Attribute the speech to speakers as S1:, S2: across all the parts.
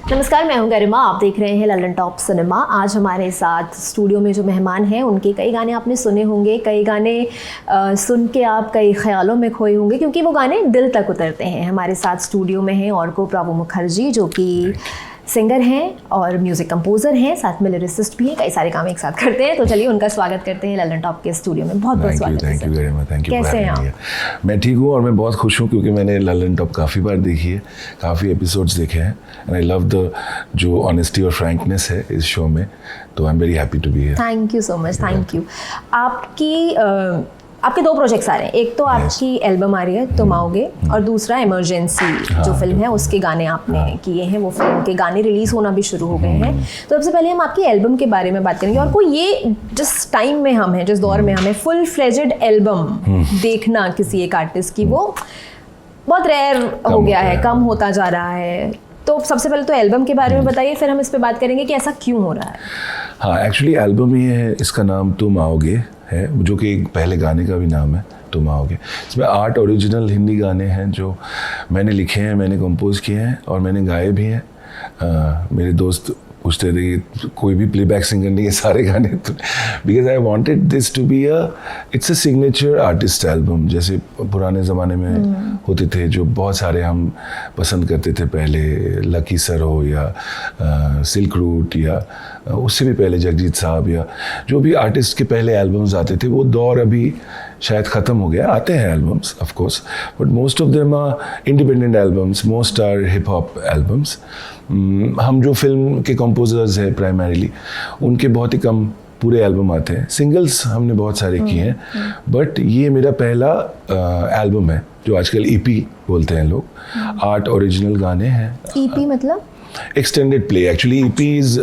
S1: नमस्कार, मैं हूं गरिमा। आप देख रहे हैं ललन टॉप सिनेमा। आज हमारे साथ स्टूडियो में जो मेहमान हैं उनके कई गाने आपने सुने होंगे, कई गाने सुन के आप कई ख्यालों में खोए होंगे क्योंकि वो गाने दिल तक उतरते हैं। हमारे साथ स्टूडियो में हैं ऑर्को प्रावो मुखर्जी जो कि सिंगर हैं और म्यूज़िक कंपोज़र हैं, साथ में लिरिसिस्ट भी हैं, कई सारे काम एक साथ करते हैं। तो चलिए उनका स्वागत करते हैं ललन टॉप के स्टूडियो में। बहुत बहुत स्वागत है।
S2: Thank you very much. Thank you.
S1: कैसे हैं आप?
S2: मैं ठीक हूँ और मैं बहुत खुश हूँ क्योंकि मैंने ललन टॉप काफ़ी बार देखी है, काफ़ी एपिसोड्स देखे हैं एंड आई लव द जो ऑनेस्टी और फ्रैंकनेस है इस शो में, तो I am very happy to be here.
S1: Thank you so much. Thank you. आपके दो प्रोजेक्ट्स आ रहे हैं, एक तो आपकी एल्बम आ रही है तुम आओगे और दूसरा इमरजेंसी जो फिल्म है उसके गाने आपने किए हैं, वो फिल्म के गाने रिलीज होना भी शुरू हो गए हैं। तो सबसे पहले हम आपकी एल्बम के बारे में बात करेंगे और कोई ये जिस टाइम में हम हैं, जिस दौर में हमें फुल फ्लेजेड एल्बम देखना किसी एक आर्टिस्ट की वो बहुत रेयर हो गया है, कम होता जा रहा है। तो सबसे पहले तो एल्बम के बारे में बताइए, फिर हम इस पे बात करेंगे कि ऐसा क्यों हो रहा है।
S2: हाँ, एक्चुअली एल्बम ये है, इसका नाम तुम आओगे है, जो कि एक पहले गाने का भी नाम है तुम आओगे। इसमें 8 ओरिजिनल हिंदी गाने हैं जो मैंने लिखे हैं, मैंने कंपोज किए हैं और मैंने गाए भी हैं। मेरे दोस्त पूछते थे कि कोई भी प्लेबैक सिंगर नहीं है, सारे गाने तो because I wanted this to be it's a signature artist album, जैसे पुराने ज़माने में होते थे जो बहुत सारे हम पसंद करते थे पहले, लकी सर हो या सिल्क रूट या उससे भी पहले जगजीत साहब या जो भी आर्टिस्ट के पहले एल्बम्स आते थे, वो दौर अभी शायद ख़त्म हो गया। आते हैं albums of course, but most of them are independent albums, most are hip hop albums. हम जो फिल्म के कंपोजर्स हैं प्राइमरीली, उनके बहुत ही कम पूरे एल्बम आते हैं। सिंगल्स हमने बहुत सारे किए हैं, बट ये मेरा पहला एल्बम है जो आजकल ईपी बोलते हैं लोग। 8 ओरिजिनल गाने हैं।
S1: ईपी मतलब
S2: एक्सटेंडेड प्ले। एक्चुअली ईपीज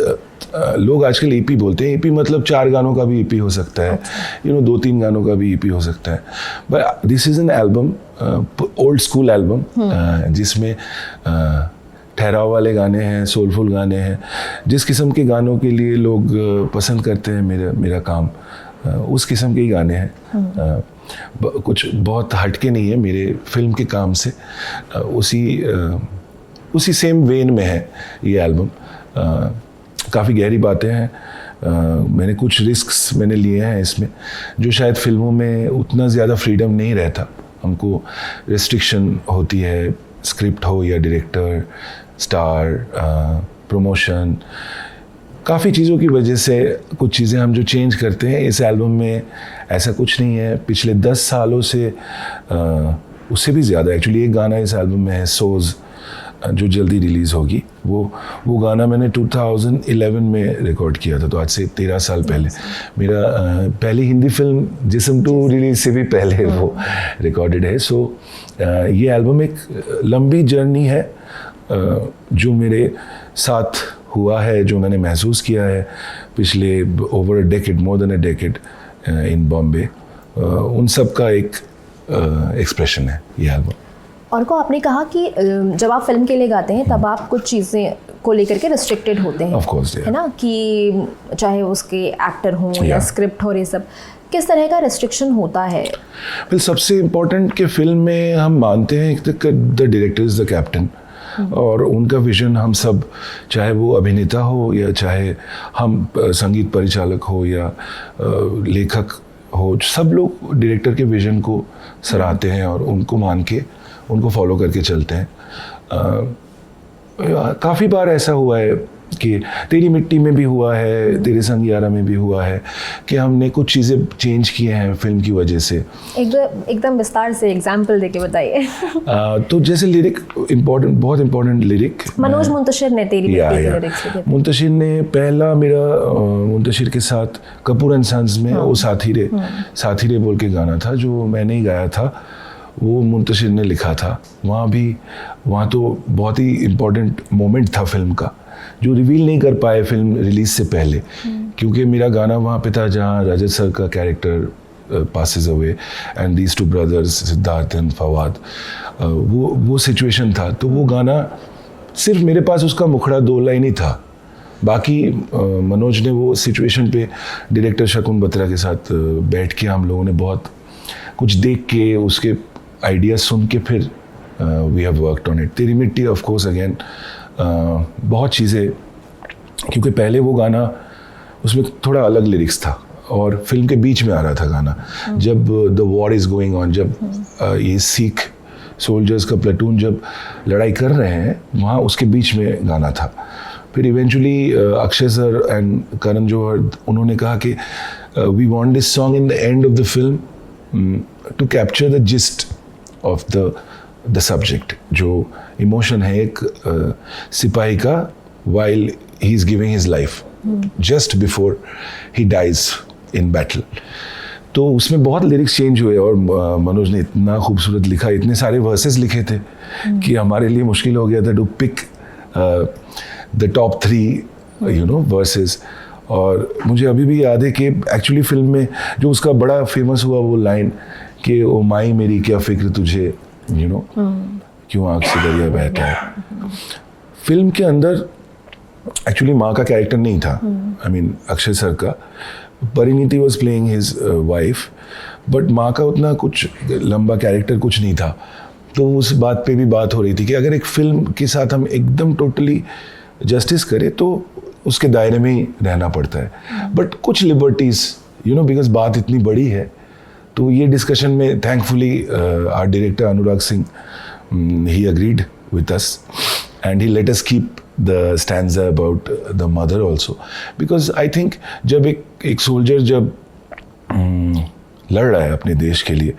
S2: लोग आजकल ईपी बोलते हैं। ईपी मतलब 4 गानों का भी ईपी हो सकता है, 2-3 गानों का भी ईपी हो सकता है, but this is an album, old school album, जिसमें ठहराव वाले गाने हैं, सोलफुल गाने हैं। जिस किस्म के गानों के लिए लोग पसंद करते हैं मेरा काम, उस किस्म के ही गाने हैं। कुछ बहुत हटके नहीं है मेरे फिल्म के काम से, उसी सेम वेन में है ये एल्बम। काफ़ी गहरी बातें हैं। मैंने कुछ रिस्क्स मैंने लिए हैं इसमें, जो शायद फिल्मों में उतना ज़्यादा फ्रीडम नहीं रहता। हमको रिस्ट्रिक्शन होती है, स्क्रिप्ट हो या डायरेक्टर, स्टार, प्रमोशन, काफ़ी चीज़ों की वजह से कुछ चीज़ें हम जो चेंज करते हैं। इस एल्बम में ऐसा कुछ नहीं है। पिछले 10 सालों से उससे भी ज़्यादा एक्चुअली एक गाना इस एल्बम में है, सोज, जो जल्दी रिलीज़ होगी। वो गाना मैंने 2011 में रिकॉर्ड किया था, तो आज से 13 साल पहले। मेरा पहली हिंदी फिल्म जिस्म 2 रिलीज से भी पहले वो रिकॉर्डेड है। सो ये एल्बम एक लंबी जर्नी है जो मेरे साथ हुआ है, जो मैंने महसूस किया है पिछले over a decade, more than a decade इन बॉम्बे। उन सब का एक एक्सप्रेशन है ये एल्बम।
S1: और को आपने कहा कि जब आप फिल्म के लिए गाते हैं तब आप कुछ चीज़ें को लेकर के रिस्ट्रिक्टेड होते हैं,
S2: ऑफ कोर्स,
S1: है ना, कि चाहे उसके एक्टर हों या स्क्रिप्ट हो, ये सब किस तरह का रिस्ट्रिक्शन होता है?
S2: फिर सबसे इम्पोर्टेंट कि फिल्म में हम मानते हैं the director is the captain, और उनका विजन हम सब, चाहे वो अभिनेता हो या चाहे हम संगीत परिचालक हो या लेखक हो, सब लोग डायरेक्टर के विजन को सराहते हैं और उनको मान के उनको फॉलो करके चलते हैं। काफ़ी बार ऐसा हुआ है कि तेरी मिट्टी में भी हुआ है, तेरे संग यारा में भी हुआ है कि हमने कुछ चीज़ें चेंज किए हैं फिल्म की वजह से।
S1: एकदम विस्तार से एग्जाम्पल देके बताइए।
S2: तो जैसे लिरिक बहुत इम्पोर्टेंट लिरिक
S1: मनोज मुंतशिर ने तेरी मिट्टी के लिरिक्स लिखे थे।
S2: मुंतशिर ने पहला मेरा मुंतशिर के साथ कपूर एंड सन्स में वो साथी रे बोल के गाना था जो मैंने ही गाया था, वो मुंतशिर ने लिखा था। वहाँ तो बहुत ही इम्पोर्टेंट मोमेंट था फिल्म का, जो रिवील नहीं कर पाए फिल्म रिलीज से पहले, क्योंकि मेरा गाना वहाँ पे था जहाँ रजत सर का character passes away and these two brothers Siddharth and Fawad, वो सिचुएशन था। तो वो गाना सिर्फ मेरे पास उसका मुखड़ा 2 लाइन ही था, बाकी मनोज ने वो सिचुएशन पे डायरेक्टर शकुन बत्रा के साथ बैठ के हम लोगों ने बहुत कुछ देख के उसके आइडिया सुन के फिर we have worked on it. Teri Mitti of course again बहुत चीज़ें, क्योंकि पहले वो गाना उसमें थोड़ा अलग लिरिक्स था और फिल्म के बीच में आ रहा था गाना, जब the war is going on, जब ये सिख सोल्जर्स का प्लेटून जब लड़ाई कर रहे हैं वहाँ उसके बीच में गाना था। फिर eventually Akshay sir and Karan Johar उन्होंने कहा कि we want this song in the end of the film to capture the gist of the subject, जो इमोशन है एक सिपाही का while he is giving his life just before he dies in battle. तो उसमें बहुत लिरिक्स चेंज हुए और मनोज ने इतना खूबसूरत लिखा, इतने सारे वर्सेस लिखे थे कि हमारे लिए मुश्किल हो गया था to pick the top 3 verses. और मुझे अभी भी याद है कि एक्चुअली फिल्म में जो उसका बड़ा फेमस हुआ वो लाइन कि ओ माई मेरी क्या फिक्र तुझे, क्यों आँख से दरिया बहता है। फिल्म के अंदर एक्चुअली माँ का कैरेक्टर नहीं था, आई मीन अक्षय सर का, Parineeti was playing his wife, but माँ का उतना कुछ लंबा कैरेक्टर कुछ नहीं था। तो उस बात पे भी बात हो रही थी कि अगर एक फिल्म के साथ हम एकदम टोटली जस्टिस करें तो उसके दायरे में ही रहना पड़ता है, बट कुछ लिबर्टीज बिकॉज बात इतनी बड़ी है। तो ये डिस्कशन में thankfully our director Anurag Singh he agreed with us and he let us keep the stanza about the mother also, because I think जब एक सोल्जर जब लड़ रहा है अपने देश के लिए,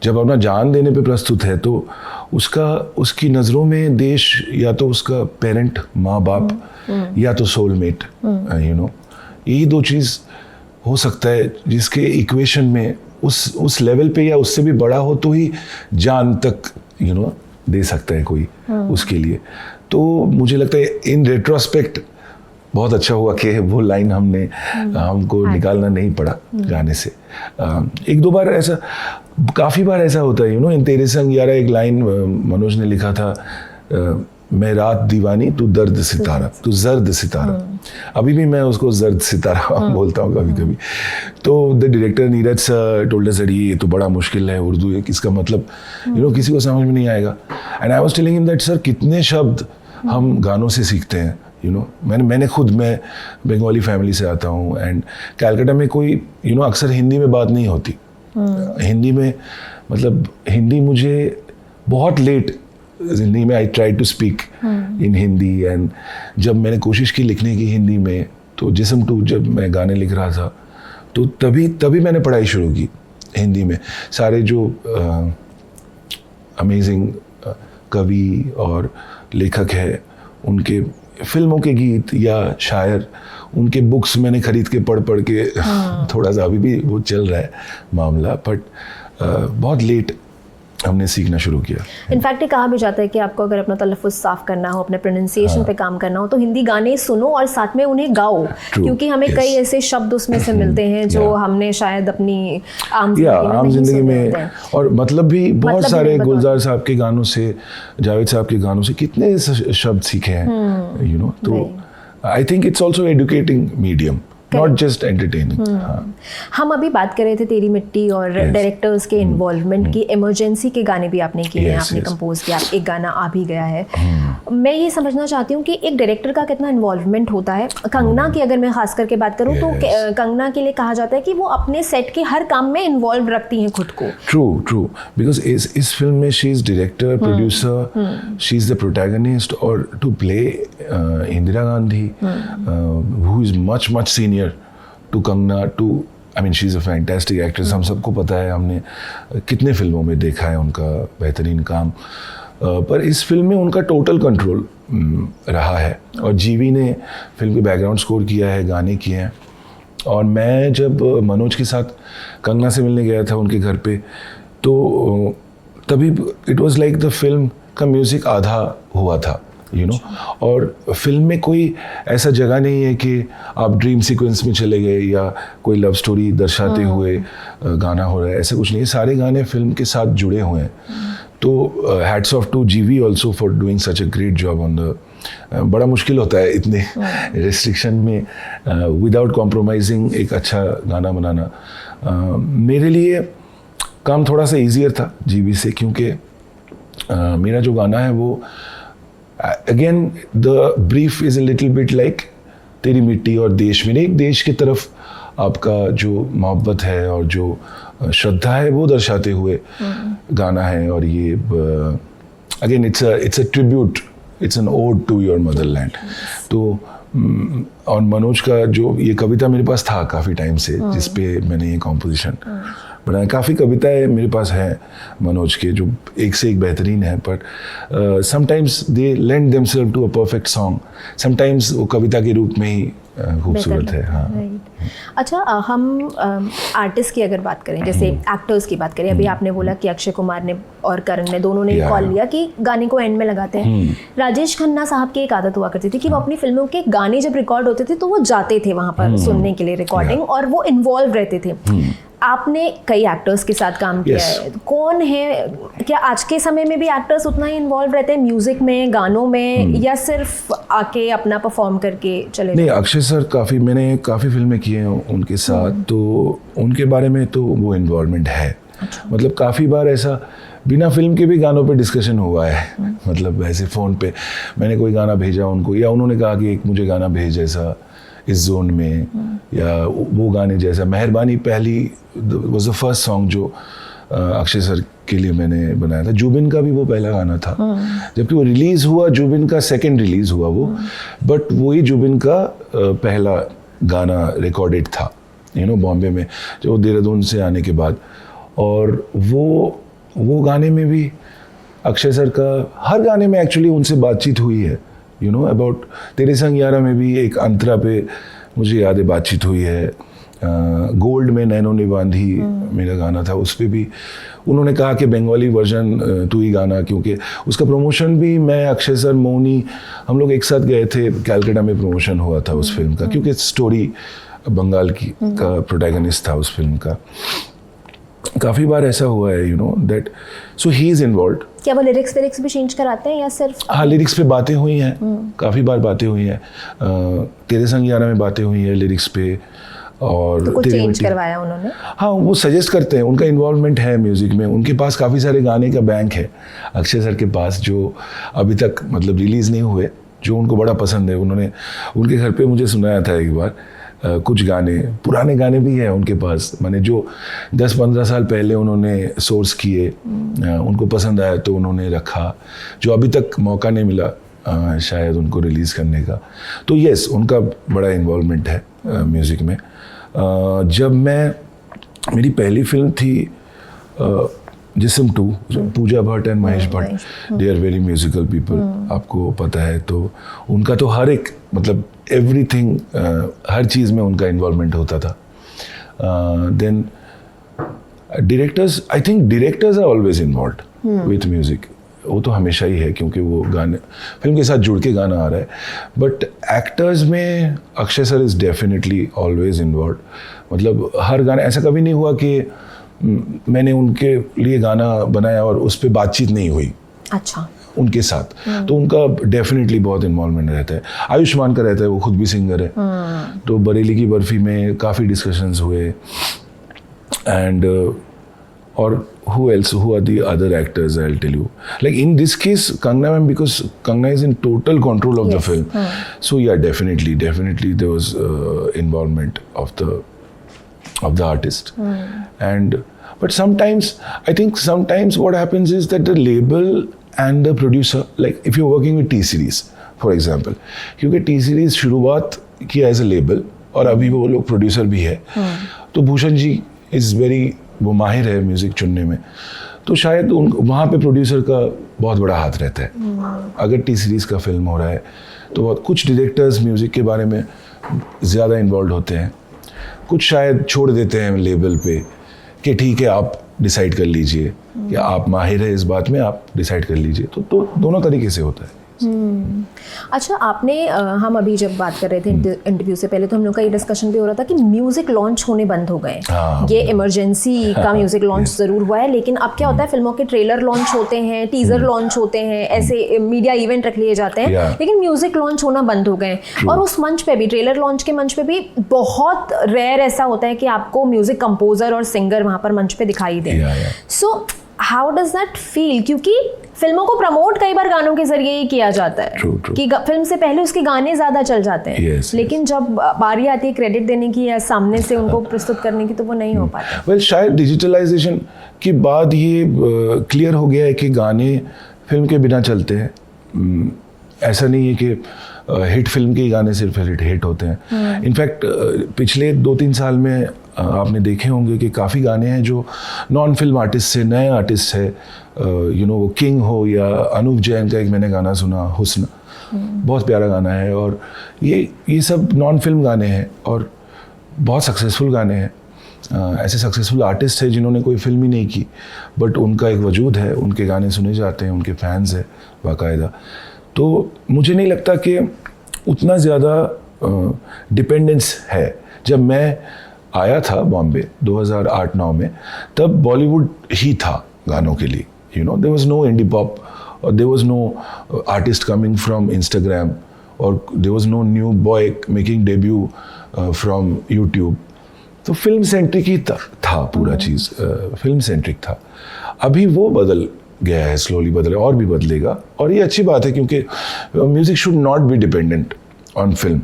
S2: जब अपना जान देने पे प्रस्तुत है, तो उसकी नज़रों में देश या तो उसका पेरेंट माँ बाप या तो सोलमेट, यही 2 चीज़ हो सकता है जिसके इक्वेशन में उस लेवल पे या उससे भी बड़ा हो तो ही जान तक दे सकता है कोई उसके लिए। तो मुझे लगता है इन रेट्रोस्पेक्ट बहुत अच्छा हुआ कि वो लाइन हमको निकालना नहीं पड़ा गाने से। 1-2 बार ऐसा, काफ़ी बार ऐसा होता है इन तेरे संग यारा, एक लाइन मनोज ने लिखा था, मैं रात दीवानी तू दर्द सितारा, तू जर्द सितारा। अभी भी मैं उसको जर्द सितारा बोलता हूँ कभी कभी। तो the director Neeraj sir told us ये तो बड़ा मुश्किल है उर्दू है, इसका मतलब किसी को समझ में नहीं आएगा। And I was telling him that sir कितने शब्द हम गानों से सीखते हैं। मैंने खुद, मैं बंगाली फैमिली से आता हूँ एंड कैलकाटा में कोई अक्सर हिंदी में बात नहीं होती। हिंदी में मतलब हिंदी मुझे बहुत लेट हिंदी में I try to speak in Hindi, and जब मैंने कोशिश की लिखने की हिंदी में, तो जिस्म 2 जब मैं गाने लिख रहा था तो तभी मैंने पढ़ाई शुरू की हिंदी में। सारे जो अमेजिंग कवि और लेखक है उनके फिल्मों के गीत या शायर, उनके बुक्स मैंने खरीद के पढ़ के थोड़ा सा अभी भी वो चल रहा है मामला, बट बहुत लेट हमने सीखना शुरू किया।
S1: इनफैक्ट ये कहा भी जाता है कि आपको अगर अपना तलफ़ुज़ साफ़ करना हो, अपने प्रोनाउंसिएशन पे काम करना हो, तो हिंदी गाने सुनो और साथ में उन्हें गाओ, क्योंकि हमें कई ऐसे शब्द उसमें से मिलते हैं जो हमने शायद अपनी आम जिंदगी में
S2: और मतलब भी बहुत सारे गुलजार साहब के गानों से, जावेद साहब के गानों से कितने शब्द सीखे हैं। तो I think it's also educating medium, not just entertaining.
S1: हम अभी बात कर रहे थे तेरी मिट्टी और डायरेक्टर्स के इन्वॉल्वमेंट की। इमरजेंसी के गाने भी आपने किए हैं, आपने कंपोज किया, एक गाना आ भी गया है। मैं ये समझना चाहती हूँ कि एक डायरेक्टर का कितना इन्वॉल्वमेंट होता है। कंगना की अगर मैं खास करके बात करूँ तो कंगना के लिए कहा जाता है कि वो अपने सेट के हर काम में इन्वॉल्व रखती हैं खुद को।
S2: ट्रू बिकॉज इस फिल्म में she is director, producer, she is the protagonist, और to play Indira Gandhi who is much senior to Kangna, I mean she's a fantastic actress। हम सबको पता है, हमने कितने फिल्मों में देखा है उनका बेहतरीन काम, पर इस फिल्म में उनका टोटल कंट्रोल रहा है। और जीवी ने फिल्म के बैकग्राउंड स्कोर किया है, गाने किए हैं। और मैं जब मनोज के साथ कंगना से मिलने गया था उनके घर पे, तो तभी it was like the film का म्यूज़िक आधा हुआ था, और फिल्म में कोई ऐसा जगह नहीं है कि आप ड्रीम सीक्वेंस में चले गए या कोई लव स्टोरी दर्शाते हुए गाना हो रहा है, ऐसा कुछ नहीं है। सारे गाने फिल्म के साथ जुड़े हुए हैं। तो हैट्स ऑफ टू जीवी also for doing such a great job on the. बड़ा मुश्किल होता है इतने रेस्ट्रिक्शन में विदाउट कॉम्प्रोमाइजिंग एक अच्छा गाना बनाना। मेरे लिए काम थोड़ा सा ईजियर था जीवी से, क्योंकि मेरा जो गाना है वो again the brief is a little bit like तेरी मिट्टी और देश मेरे, एक देश की तरफ आपका जो मोहब्बत है और जो श्रद्धा है वो दर्शाते हुए गाना है। और ये again it's a tribute, it's an ode to your motherland. तो और मनोज का जो ये कविता मेरे पास था काफ़ी टाइम से, जिस पे मैंने ये कॉम्पोजिशन बनाया। काफ़ी कविताएं मेरे पास हैं मनोज के जो एक से एक बेहतरीन है, but sometimes they lend themselves to a perfect song, sometimes वो कविता के रूप में ही खूबसूरत है। हाँ।
S1: अच्छा, हम आर्टिस्ट की अगर बात करें, जैसे एक्टर्स की बात करें, अभी आपने बोला कि अक्षय कुमार ने और करण ने दोनों ने कॉल लिया कि गाने को एंड में लगाते हैं। राजेश खन्ना साहब की एक आदत हुआ करती थी कि वो अपनी फिल्मों के गाने जब रिकॉर्ड होते थे तो वो जाते थे वहाँ पर सुनने के लिए रिकॉर्डिंग, और वो इन्वॉल्व रहते थे। आपने कई एक्टर्स के साथ काम किया है, कौन है, क्या आज के समय में भी एक्टर्स उतना ही इन्वॉल्व रहते हैं म्यूजिक में, गानों में, या सिर्फ आके अपना परफॉर्म करके चले?
S2: नहीं, अक्षय सर मैंने काफ़ी फिल्में की हैं उनके साथ, तो उनके बारे में तो वो इन्वॉल्वमेंट है। अच्छा। मतलब काफ़ी बार ऐसा बिना फिल्म के भी गानों पे डिस्कशन हुआ है। मतलब ऐसे फ़ोन पे मैंने कोई गाना भेजा उनको, या उन्होंने कहा कि एक मुझे गाना भेज ऐसा इस जोन में, या वो गाने जैसा मेहरबानी पहली वाज द फर्स्ट सॉन्ग जो अक्षय सर के लिए मैंने बनाया था। जुबिन का भी वो पहला गाना था, जबकि वो रिलीज़ हुआ, जुबिन का सेकंड रिलीज़ हुआ वो, बट वही जुबिन का पहला गाना रिकॉर्डेड था बॉम्बे में, जो देहरादून से आने के बाद। और वो गाने में भी अक्षय सर का हर गाने में एक्चुअली उनसे बातचीत हुई है, अबाउट तेरे संग यारा में भी एक अंतरा पे मुझे याद है बातचीत हुई है। गोल्ड में नैनों ने बांधी मेरा गाना था, उस पर भी उन्होंने कहा कि बंगाली वर्जन तू ही गाना, क्योंकि उसका प्रमोशन भी मैं, अक्षय सर, मौनी, हम लोग एक साथ गए थे, कैलकाटा में प्रमोशन हुआ था उस फिल्म का, क्योंकि स्टोरी बंगाल की का प्रोटैगनिस्ट था उस फिल्म का। काफ़ी बार ऐसा हुआ है that so he is involved.
S1: क्या वो लिरिक्स भी चेंज कराते हैं या सिर्फ?
S2: हाँ, लिरिक्स पे बातें हुई हैं, काफ़ी बार बातें हुई हैं। तेरे संग यारा में बातें हुई हैं लिरिक्स पे, और
S1: तो कुछ चेंज करवाया उन्होंने?
S2: हाँ, वो सजेस्ट करते हैं, उनका इन्वॉल्वमेंट है म्यूज़िक में। उनके पास काफ़ी सारे गाने का बैंक है अक्षय सर के पास, जो अभी तक मतलब रिलीज़ नहीं हुए, जो उनको बड़ा पसंद है। उन्होंने उनके घर पे मुझे सुनाया था एक बार कुछ गाने, पुराने गाने भी हैं उनके पास, माने जो 10-15 साल पहले उन्होंने सोर्स किए, उनको पसंद आया तो उन्होंने रखा, जो अभी तक मौका नहीं मिला शायद उनको रिलीज़ करने का। तो यस, उनका बड़ा इन्वॉल्वमेंट है म्यूज़िक में। जब मेरी पहली फिल्म थी Jism 2, Pooja Bhatt and Mahesh Bhatt, they are very musical people, आपको पता है। तो उनका तो हर एक मतलब एवरीथिंग, हर चीज़ में उनका इन्वॉल्वमेंट होता था। Then directors, I think directors are always involved with music, वो तो हमेशा ही है, क्योंकि वो गाने फिल्म के साथ जुड़ के गाना आ रहा है। बट एक्टर्स में Akshay sir is definitely always involved. मतलब हर गाना, ऐसा कभी नहीं हुआ कि मैंने उनके लिए गाना बनाया और उस पर बातचीत नहीं हुई।
S1: अच्छा।
S2: उनके साथ तो उनका डेफिनेटली बहुत इन्वॉल्वमेंट रहता है। आयुष्मान का रहता है, वो खुद भी सिंगर है, तो बरेली की बर्फी में काफ़ी डिस्कशंस हुए। एंड और who else, who are the other actors, I'll tell you. Like in this case, Kangna ma'am, because Kangna is in total control of the film. So yeah, definitely there was involvement of the artist. And but sometimes, I think sometimes what happens is that the label and the producer, like if you're working with T-Series, for example, क्योंकि T-Series शुरुआत की as a label, और अभी वो लोग producer भी है, तो भूषण जी इज़ वेरी, वो माहिर है म्यूज़िक चुनने में, तो शायद वहाँ पे प्रोड्यूसर का बहुत बड़ा हाथ रहता है। अगर टी सीरीज़ का फिल्म हो रहा है तो बहुत कुछ डायरेक्टर्स म्यूज़िक के बारे में ज़्यादा इन्वॉल्व होते हैं, कुछ शायद छोड़ देते हैं लेवल पे कि ठीक है आप डिसाइड कर लीजिए, या आप माहिर है इस बात में, आप डिसाइड कर लीजिए। तो दोनों तरीके से होता है।
S1: अच्छा, आपने हम अभी जब बात कर रहे थे इंटरव्यू से पहले, तो हम लोग का ये डिस्कशन भी हो रहा था कि म्यूजिक लॉन्च होने बंद हो गए। ये इमरजेंसी का म्यूजिक लॉन्च ज़रूर हुआ है, लेकिन अब क्या होता है, फिल्मों के ट्रेलर लॉन्च होते हैं, टीजर लॉन्च होते हैं, ऐसे मीडिया इवेंट रख लिए जाते हैं, लेकिन म्यूजिक लॉन्च होना बंद हो गए। और उस मंच पे भी, ट्रेलर लॉन्च के मंच पे भी बहुत रेयर ऐसा होता है कि आपको म्यूजिक कंपोजर और सिंगर वहाँ पर मंच पे दिखाई दे। So how does that feel, क्योंकि फिल्मों को प्रमोट कई बार गानों के जरिए ही किया जाता है
S2: True.
S1: कि फिल्म से पहले उसके गाने ज्यादा चल जाते हैं,
S2: Yes,
S1: लेकिन जब बारी आती है क्रेडिट देने की या सामने से उनको प्रस्तुत करने की तो वो नहीं हो पाता।
S2: वेल शायद डिजिटलाइजेशन के बाद ये क्लियर हो गया है कि गाने फिल्म के बिना चलते हैं। ऐसा नहीं है कि हिट फिल्म के ही गाने सिर्फ हिट होते हैं। इनफैक्ट पिछले 2-3 साल में आपने देखे होंगे कि काफ़ी गाने हैं जो नॉन फिल्म आर्टिस्ट से, नए आर्टिस्ट है, वो किंग हो या अनूप जैन का एक मैंने गाना सुना, हुस्न, बहुत प्यारा गाना है, और ये सब नॉन फिल्म गाने हैं और बहुत सक्सेसफुल गाने हैं। ऐसे सक्सेसफुल आर्टिस्ट है जिन्होंने कोई फिल्म ही नहीं की, बट उनका एक वजूद है, उनके गाने सुने जाते हैं, उनके फैंस हैं बाकायदा। तो मुझे नहीं लगता कि उतना ज़्यादा डिपेंडेंस है। जब मैं आया था बॉम्बे 2008-9 में, तब बॉलीवुड ही था गानों के लिए, there was no indie pop, और there was no artist coming from Instagram, और there was no new boy making debut from YouTube. तो फिल्म सेंट्रिक ही था पूरा चीज़, फिल्म सेंट्रिक था। अभी वो बदल गया है, स्लोली बदल, और भी बदलेगा, और ये अच्छी बात है क्योंकि music should not be dependent on film.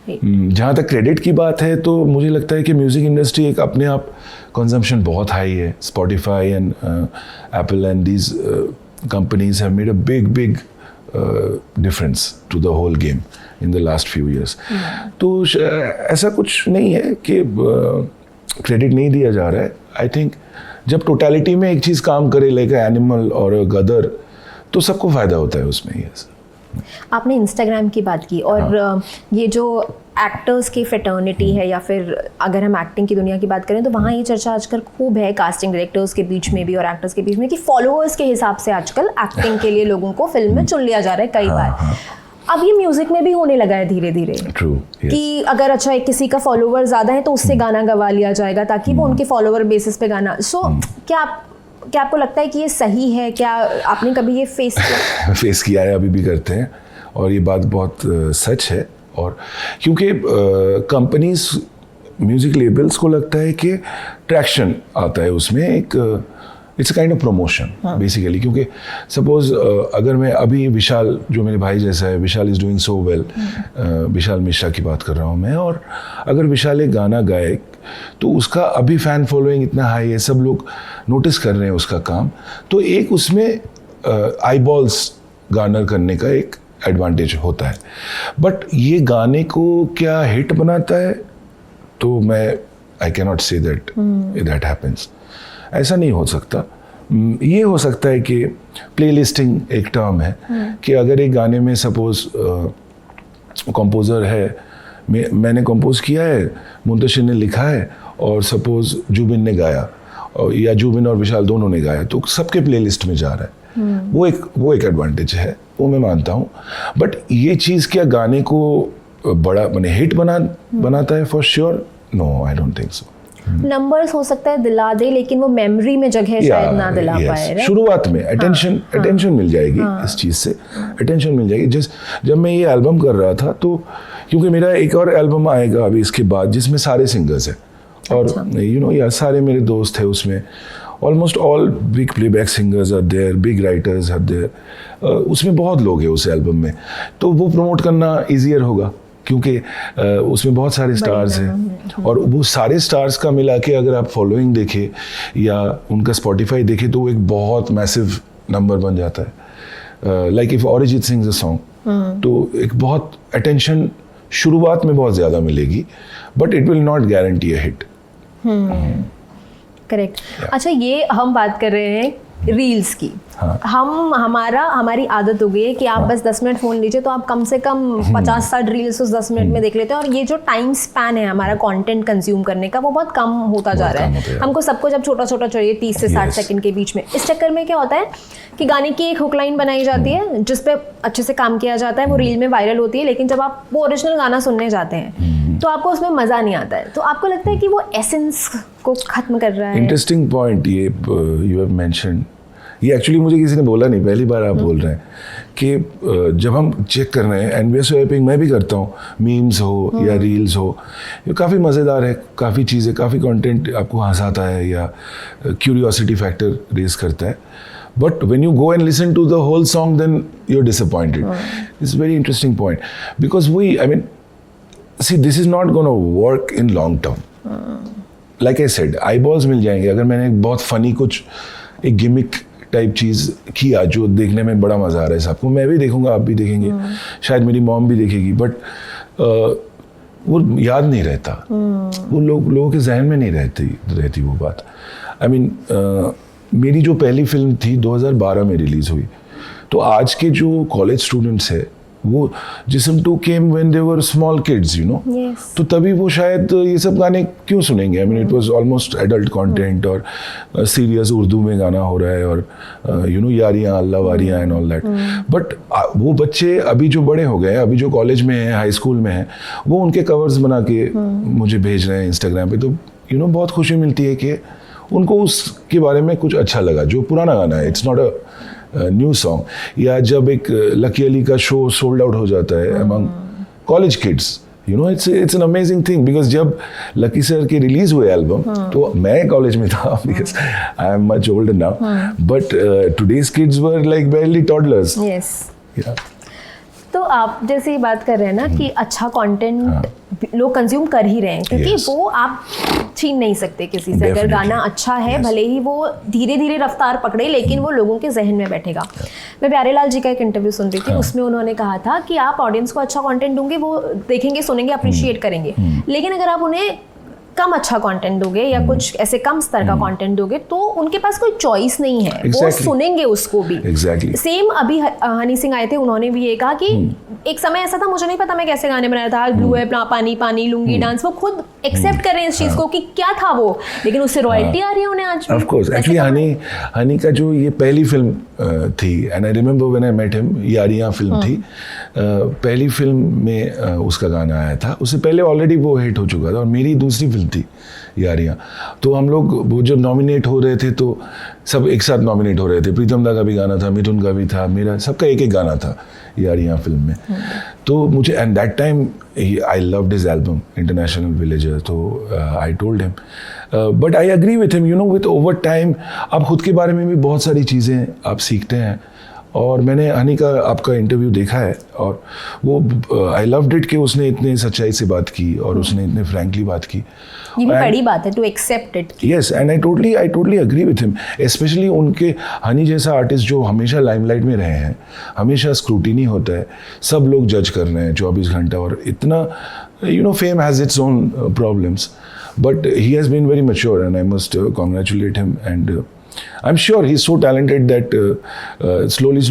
S2: जहाँ तक क्रेडिट की बात है तो मुझे लगता है कि म्यूज़िक इंडस्ट्री एक अपने आप कंजम्पशन बहुत हाई है। Spotify and Apple and these companies have made a big difference to the whole game in the last few years. तो ऐसा कुछ नहीं है कि क्रेडिट नहीं दिया जा रहा है। आई थिंक जब टोटलिटी में एक चीज़ काम करे, लाइक एनिमल और गदर, तो सबको फ़ायदा होता है उसमें। यस,
S1: आपने इंस्टाग्राम की बात की, और ये जो एक्टर्स की फ्रेटर्निटी है, या फिर अगर हम एक्टिंग की दुनिया की बात करें तो वहाँ ये चर्चा आजकल खूब है, कास्टिंग डायरेक्टर्स के बीच में भी और एक्टर्स के बीच में, कि फॉलोअर्स के हिसाब से आजकल एक्टिंग के लिए लोगों को फिल्म में चुन लिया जा रहा है कई बार। अब ये म्यूजिक में भी होने लगा है धीरे धीरे, कि अगर अच्छा एक किसी का फॉलोवर ज़्यादा है तो उससे गाना गवा लिया जाएगा ताकि वो उनके फॉलोवर बेसिस पे गाना। क्या आपको लगता है कि ये सही है? क्या आपने कभी ये फेस
S2: किया है, अभी भी करते हैं, और ये बात बहुत सच है। और क्योंकि कंपनीज, म्यूज़िक लेबल्स को लगता है कि ट्रैक्शन आता है उसमें, एक it's kind of promotion basically. क्योंकि सपोज अगर मैं अभी विशाल, जो मेरे भाई जैसा है, विशाल is doing so well, Vishal Mishra की बात कर रहा हूँ मैं, और अगर विशाल एक गाना गाए तो उसका अभी फ़ैन फॉलोइंग इतना हाई है, सब लोग नोटिस कर रहे हैं उसका काम, तो एक उसमें आई बॉल्स गार्नर करने का एक एडवांटेज होता है। बट ये गाने को क्या हिट बनाता है, तो मैं I can not say that happens. ऐसा नहीं हो सकता। ये हो सकता है कि प्लेलिस्टिंग एक टर्म है, कि अगर एक गाने में सपोज कंपोज़र है, मैंने कंपोज किया है, मुंतशिर ने लिखा है, और सपोज जुबिन ने गाया, या जुबिन और विशाल दोनों ने गाया, तो सबके प्लेलिस्ट में जा रहा है। वो एक एडवांटेज है, वो मैं मानता हूँ। बट ये चीज़ क्या गाने को बड़ा माने हिट बनाता है? For sure no, I don't think so.
S1: Numbers हो सकता है दिला दे, लेकिन वो मेमोरी में जगह शायद ना दिला पाए।
S2: शुरुआत में अटेंशन मिल जाएगी, इस चीज़ से अटेंशन मिल जाएगी। जब मैं ये एल्बम कर रहा था, तो क्योंकि मेरा एक और एल्बम आएगा अभी इसके बाद जिसमें सारे सिंगर्स हैं, और यार सारे मेरे दोस्त हैं उसमें, almost all big playback singers are there, big writers are there, उसमें बहुत लोग हैं उस एल्बम में, तो वो प्रमोट करना ईजियर होगा क्योंकि उसमें बहुत सारे स्टार्स हैं, और वो सारे स्टार्स का मिला के अगर आप फॉलोइंग देखें या उनका स्पॉटिफाई देखें तो वो एक बहुत मैसिव नंबर बन जाता है। Like if Arijit sings a song, तो एक बहुत अटेंशन शुरुआत में बहुत ज़्यादा मिलेगी, but it will not guarantee a hit.
S1: Correct. अच्छा, ये हम बात कर रहे हैं रील्स की। हमारी आदत हो गई है कि आप बस 10 मिनट फ़ोन लीजिए तो आप कम से कम 50-60 रील्स उस 10 मिनट में देख लेते हैं, और ये जो टाइम स्पैन है हमारा कंटेंट कंज्यूम करने का, वो बहुत कम होता जा रहा है। हमको सबको जब छोटा छोटा चाहिए 30 से 60 सेकंड के बीच में। इस चक्कर में क्या होता है कि गाने की एक हुक लाइन बनाई जाती है जिस पे अच्छे से काम किया जाता है, वो रील में वायरल होती है, लेकिन जब आप वो ओरिजिनल गाना सुनने जाते हैं तो आपको उसमें मज़ा नहीं आता है। तो आपको लगता है कि वो एसेंस को ख़त्म कर रहा है?
S2: इंटरेस्टिंग पॉइंट ये यू हैव मेंशन्ड ये एक्चुअली मुझे किसी ने बोला नहीं, पहली बार आप बोल रहे हैं कि जब हम चेक कर रहे हैं एंड वे स्वैपिंग मैं भी करता हूँ, मीम्स हो या रील्स हो, ये काफ़ी मज़ेदार है, काफ़ी चीज़ें, काफ़ी कंटेंट आपको हंसाता है या क्यूरियोसिटी फैक्टर रेज करता है. But when you go and listen to the whole song, then you're disappointed. It's a very interesting point. Because see, this is not going to work in long term. Like I said, eyeballs मिल जाएंगे. अगर मैंने एक बहुत funny कुछ एक gimmick type चीज़ किया जो देखने में बड़ा मज़ा आ रहा है सबको, मैं भी देखूंगा, आप भी देखेंगे, शायद मेरी मॉम भी देखेगी, बट वो याद नहीं रहता, वो लोगों के जहन में नहीं रहती वो बात. मेरी जो पहली फिल्म थी 2012 में रिलीज़ हुई, तो आज के जो कॉलेज स्टूडेंट्स है वो Jism 2 came when they were small kids, you know, तो तभी वो शायद ये सब गाने क्यों सुनेंगे. It was almost adult content और सीरियस उर्दू में गाना हो रहा है और यू नो यारियां अल्लाह वारियां एंड ऑल दैट. बट वो बच्चे अभी जो बड़े हो गए, अभी जो कॉलेज में हैं, हाई स्कूल में हैं, वो उनके कवर्स बना के मुझे भेज रहे हैं इंस्टाग्राम पे. तो यू नो बहुत खुशी मिलती है कि उनको उसके बारे में कुछ अच्छा लगा जो पुराना गाना है. It's not a new song. या जब एक लकी अली का शो सोल्ड आउट हो जाता है among college kids, you no, it's an amazing thing. Because जब लकी सर की रिलीज हुए एल्बम तो मैं कॉलेज में था, because I am much older now, but today's kids were like barely toddlers.
S1: तो आप जैसे ये बात कर रहे हैं ना कि अच्छा कंटेंट लोग कंज्यूम कर ही रहे हैं, क्योंकि वो आप छीन नहीं सकते किसी से. अगर गाना अच्छा है, भले ही वो धीरे धीरे रफ्तार पकड़े, लेकिन वो लोगों के जहन में बैठेगा. मैं प्यारेलाल जी का एक इंटरव्यू सुन रही थी, उसमें उन्होंने कहा था कि आप ऑडियंस को अच्छा कंटेंट दोगे, वो देखेंगे, सुनेंगे, अप्रिशिएट करेंगे, लेकिन अगर आप उन्हें कम अच्छा कंटेंट दोगे या कुछ ऐसे कम स्तर का कंटेंट दोगे तो उनके पास कोई चॉइस नहीं है. वो सुनेंगे उसको भी. सेम अभी हनी सिंह आए थे, उन्होंने भी ये कहा कि एक समय ऐसा था, मुझे नहीं पता मैं कैसे गाने बनाया था, ब्लू है, पानी पानी, लुंगी डांस, वो खुद एक्सेप्ट कर रहे हैं इस चीज को कि क्या था वो, लेकिन उससे रॉयल्टी आ रही है उन्हें आज.
S2: Of course. एक्चुअली हनी का जो ये पहली फिल्म थी, and I remember when I met him, Yaariyan film थी, पहली फिल्म में उसका गाना आया था. उससे पहले ऑलरेडी वो हिट हो चुका था और मेरी दूसरी फिल्म थी यारियां. तो हम लोग वो जब नॉमिनेट हो रहे थे तो सब एक साथ नॉमिनेट हो रहे थे. प्रीतम दा का भी गाना था, मिथुन का भी था, मेरा, सबका एक एक गाना था यारियां फिल्म में. तो मुझे and that time I loved his album international villager. तो I told him, but I agree with him, you know, with over time आप खुद के बारे में भी बहुत सारी चीज़ें आप सीखते हैं. और मैंने हनी का आपका इंटरव्यू देखा है और वो आई लव्ड इट कि उसने इतने सच्चाई से बात की और उसने इतने फ्रैंकली बात की.
S1: ये भी बड़ी बात है, to accept it.
S2: Yes, and I totally agree with him. Specially उनके, हनी जैसा आर्टिस्ट जो हमेशा लाइमलाइट में रहे हैं, हमेशा स्क्रूटिनी होता है, सब लोग जज कर रहे हैं 24 घंटा, और इतना, you know, fame has its own problems, but he has been very mature and I must congratulate him. And I'm sure he's so talented that slowly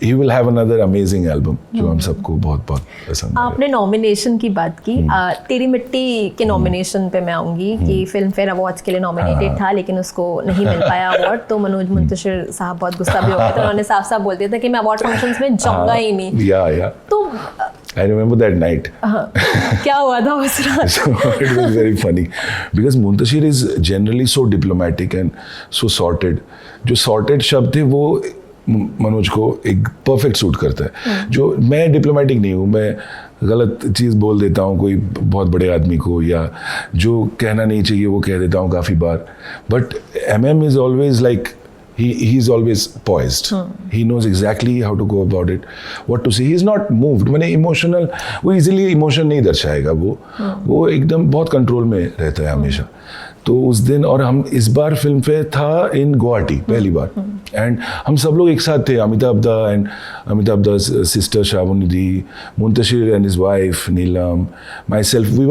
S2: he will have another amazing album जो हम सबको बहुत पसंद है.
S1: आपने nomination की बात की, तेरी मिट्टी के नॉमिनेशन पे मैं आऊंगी कि फिल्म फेयर अवार्ड्स के लिए नॉमिनेटेड था लेकिन उसको नहीं मिल पाया अवार्ड. तो मनोज मुंतशिर साहब बहुत गुस्सा भी हो गए थे, उन्होंने साफ बोल दिया था कि मैं अवार्ड फंक्शंस में जाऊंगा ही नहीं. तो
S2: I remember that night.
S1: क्या हुआ था उस रात?
S2: So it was very funny because Muntashir is generally so diplomatic and so sorted. जो sorted शब्द थे वो मनोज को एक परफेक्ट सूट करता है. जो मैं डिप्लोमेटिक नहीं हूँ, मैं गलत चीज़ बोल देता हूँ कोई बहुत बड़े आदमी को, या जो कहना नहीं चाहिए वो कह देता हूँ काफ़ी बार. But MM is always like, he's always poised. He knows exactly how to go about it, what to say. He's not moved. मैंने इमोशनल, वो इजीली इमोशन नहीं दर्शाएगा. वो एकदम बहुत कंट्रोल में रहता है हमेशा. तो उस दिन, और हम इस बार फिल्म फेयर था इन गुवाहाटी पहली बार, एंड हम सब लोग एक साथ थे, अमिताभ दा sister Shravani, Muntashir and his wife Neelam, myself, we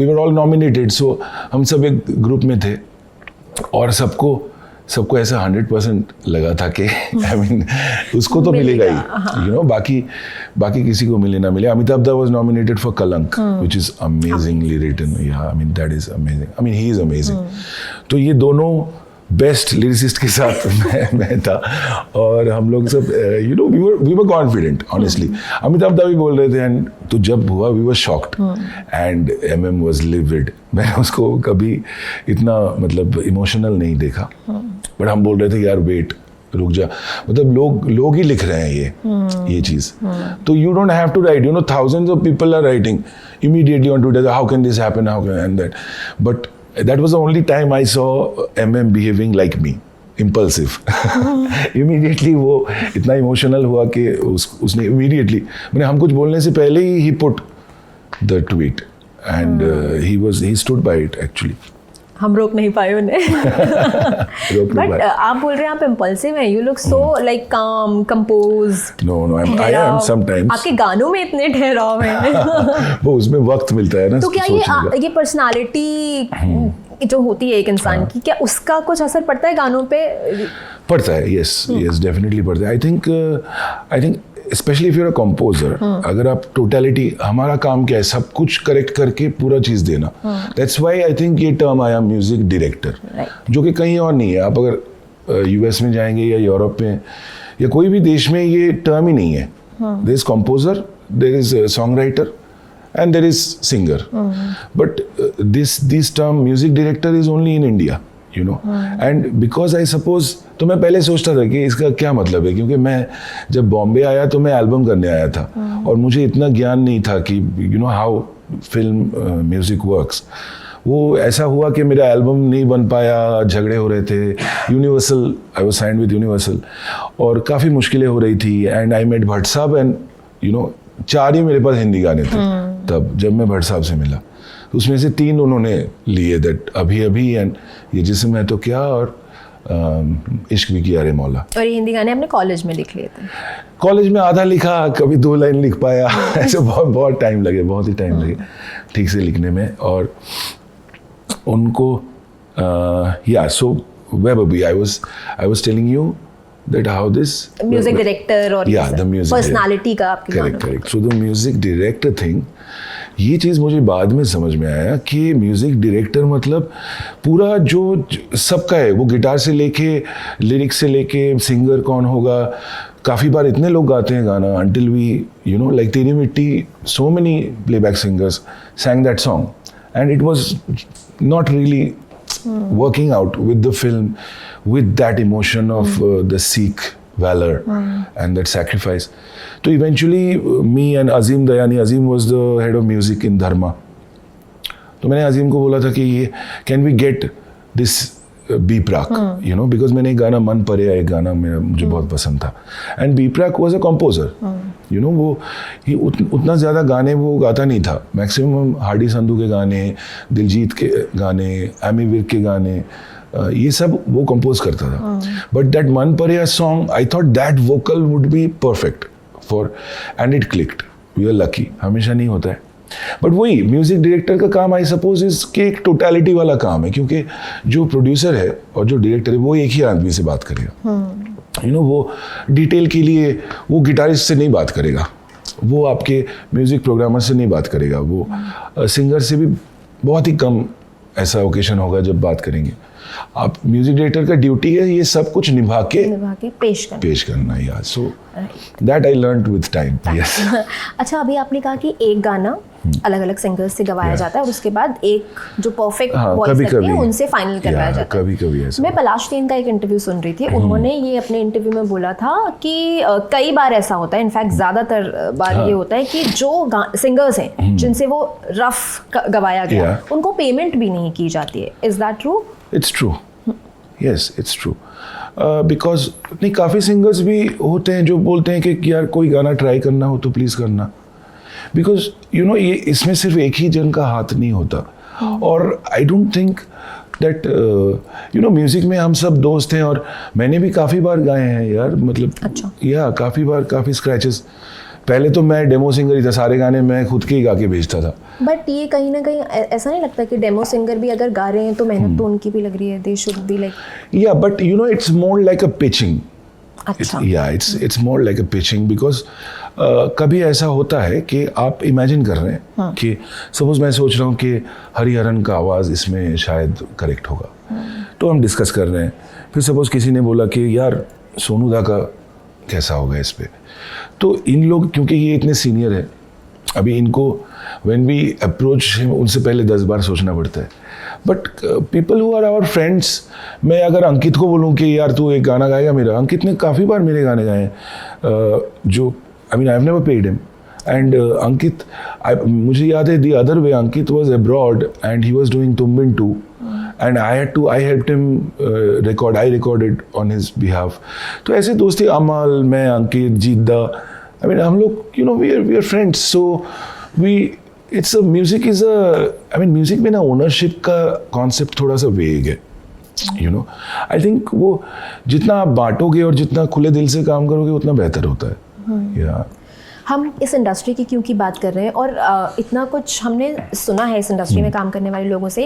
S2: were all nominated. So हम सब एक ग्रुप में थे और सबको ऐसा 100% लगा था कि आई मीन उसको तो मिलेगा ही, यू नो, बाकी किसी को मिले ना मिले. अमिताभ दा वाज नॉमिनेटेड फॉर कलंक, व्हिच इज अमेजिंगली रिटन. या I mean that is amazing. I mean he is amazing. तो ये दोनों बेस्ट लिरिसिस्ट के साथ मैं था और हम लोग सब, you know, we were confident honestly. Amitabh da भी बोल रहे थे, एंड तो जब हुआ we were shocked and MM was livid. मैंने उसको कभी इतना मतलब इमोशनल नहीं देखा, बट हम बोल रहे थे यार वेट, रुक जा, मतलब लोग ही लिख रहे हैं ये चीज़। तो you don't have to write, thousands of people are writing immediately on Twitter, how can this happen, how can, and that. But that was the only time I saw MM behaving like me, impulsive. Immediately वो इतना emotional हुआ कि उसने immediately, मैंने हम कुछ बोलने से पहले ही he put the tweet and he stood by it actually.
S1: हम रोक नहीं पाए उन्हें। बट आप बोल रहे हैं आप इम्पल्सिव हैं, you look so like calm, composed.
S2: No I am sometimes.
S1: आपके गानों में इतने ठहराव हैं।
S2: वो उसमें वक्त मिलता है ना।
S1: तो क्या ये पर्सनालिटी जो होती है एक इंसान की, क्या उसका कुछ असर पड़ता है गानों पे?
S2: पड़ता है, यस डेफिनेटली पड़ता है। I think specially if you're a composer, अगर आप टोटलिटी, हमारा काम क्या है, सब कुछ करेक्ट करके पूरा चीज़ देना। दैट्स व्हाई आई थिंक ये टर्म आया म्यूजिक डायरेक्टर, जो कि कहीं और नहीं है। आप अगर यूएस में जाएंगे या यूरोप में या कोई भी देश में ये टर्म ही नहीं है। There is composer, there is song writer and there is singer, but this term music director is only in India, and because I suppose, तो मैं पहले सोचता था कि इसका क्या मतलब है, क्योंकि मैं जब बॉम्बे आया तो मैं एल्बम करने आया था और मुझे इतना ज्ञान नहीं था कि हाउ फिल्म म्यूजिक वर्क्स। वो ऐसा हुआ कि मेरा एल्बम नहीं बन पाया, झगड़े हो रहे थे। Universal, I was signed with universal और काफ़ी मुश्किलें हो रही थी, and I met Bhatt sahab, and 4 ही मेरे पास हिंदी गाने थे तब जब मैं भट्ट साहब से मिला। उसमें से 3 उन्होंने लिए, दैट अभी एंड ये जिस्म है तो क्या, और इश्क भी किया रे मौला।
S1: और ये हिंदी गाने आपने कॉलेज में लिख लिए थे?
S2: कॉलेज में आधा लिखा, कभी 2 लाइन लिख पाया। ऐसे बहुत टाइम लगे, बहुत ही टाइम लगे ठीक से लिखने में। और उनको सो वेब अभी I was telling you that how this
S1: music director और
S2: the music
S1: पर्सनालिटी का आपके गानों में।
S2: Correct. So the music director thing, ये चीज़ मुझे बाद में समझ में आया कि म्यूजिक डायरेक्टर मतलब पूरा जो सबका है, वो गिटार से लेके लिरिक्स से लेके सिंगर कौन होगा। काफ़ी बार इतने लोग गाते हैं गाना, until we like तेरी मिट्टी, so many playback singers sang that song and it was not really working out with the film, with that emotion of the Sikh valor and that sacrifice. So eventually me and Azim Dayani, Azim was the head of music in Dharma. तो मैंने अजीम को बोला था कि ये can we get this B Praak, because मैंने एक गाना मन परे, एक गाना मुझे बहुत पसंद था, and B Praak was a composer. वो उतना ज़्यादा गाने वो गाता नहीं था, मैक्सिमम हार्डी संधू के गाने, दिलजीत के गाने, एमी विर्क के गाने, ये सब वो कंपोज करता था। बट दैट मन परे song, I thought that vocal would be perfect for, and it clicked. We are lucky, हमेशा नहीं होता है। बट वही म्यूजिक डायरेक्टर का काम आई सपोज इसके एक टोटलिटी वाला काम है, क्योंकि जो प्रोड्यूसर है और जो डायरेक्टर है वो एक ही आदमी से बात करेगा। वो डिटेल के लिए वो गिटारिस्ट से नहीं बात करेगा, वो आपके म्यूजिक प्रोग्रामर से नहीं बात करेगा, वो सिंगर से भी बहुत ही कम ऐसा ओकेशन होगा जब बात करेंगे। आप म्यूजिक डायरेक्टर का ड्यूटी है ये सब कुछ निभा के पेश करना यार। So that I learned with time. Yes.
S1: अच्छा, अभी आपने कहा कि एक गाना अलग अलग सिंगर्स से गवाया जाता है और उसके बाद एक जो परफेक्ट वॉइस लगती है उनसे फाइनल करवाया जाता है।
S2: कभी ऐसा।
S1: मैं पलाश टेन का एक इंटरव्यू सुन रही थी, उन्होंने ये अपने इंटरव्यू में बोला था कि कई बार ऐसा होता है, इनफैक्ट ज़्यादातर बार ये होता है कि जो सिंगर्स हैं जिनसे वो रफ गवाया गया उनको पेमेंट भी नहीं की जाती है। Is that true?
S2: It's true, yes it's true. Because नहीं, काफ़ी सिंगर्स भी होते हैं जो बोलते हैं कि यार कोई गाना ट्राई करना हो तो प्लीज़ करना, बिकॉज ये इसमें सिर्फ एक ही जन का हाथ नहीं होता। और आई डोंट थिंक दैट म्यूज़िक में हम सब दोस्त हैं, और मैंने भी काफ़ी बार गाए हैं यार, मतलब अच्छा। काफ़ी बार काफ़ी स्क्रैचेस। पहले तो मैं डेमो सिंगर ही था, सारे गाने मैं खुद के ही गा के भेजता था। बट
S1: ये कहीं ना कहीं ऐसा नहीं लगता कि डेमो सिंगर भी अगर गा रहे हैं तो मेहनत तो उनकी भी लग रही है, they should be like
S2: but it's more like a pitching.
S1: अच्छा।
S2: It's more like a pitching, because कभी ऐसा होता है कि आप इमेजिन कर रहे हैं कि सपोज मैं सोच रहा हूँ कि हरिहरन का आवाज़ इसमें शायद करेक्ट होगा, तो हम डिस्कस कर रहे हैं। फिर सपोज किसी ने बोला कि यार सोनू दा का कैसा होगा इस पे, तो इन लोग क्योंकि ये इतने सीनियर है अभी इनको व्हेन वी अप्रोच हिम उनसे पहले 10 बार सोचना पड़ता है. But people who are our friends, मैं अगर अंकित को बोलूँ कि यार तू एक गाना गाएगा मेरा, अंकित ने काफ़ी बार मेरे गाने गाए हैं, जो I mean I have never paid him. And Ankit, मुझे याद है the other way, Ankit was abroad and he was doing Tum 2 and I helped him record, I recorded on his behalf. तो ऐसे दोस्ती, अमल, मैं, अंकित, जीदा, आई मीन हम लोग you know we are friends. So we it's a music is a, I mean music में ना ownership का concept थोड़ा सा वेग है, यू नो. आई थिंक वो जितना आप बांटोगे और जितना खुले दिल से काम करोगे उतना बेहतर होता है. या
S1: हम इस इंडस्ट्री की क्यों की बात कर रहे हैं और इतना कुछ हमने सुना है इस इंडस्ट्री में काम करने वाले लोगों से.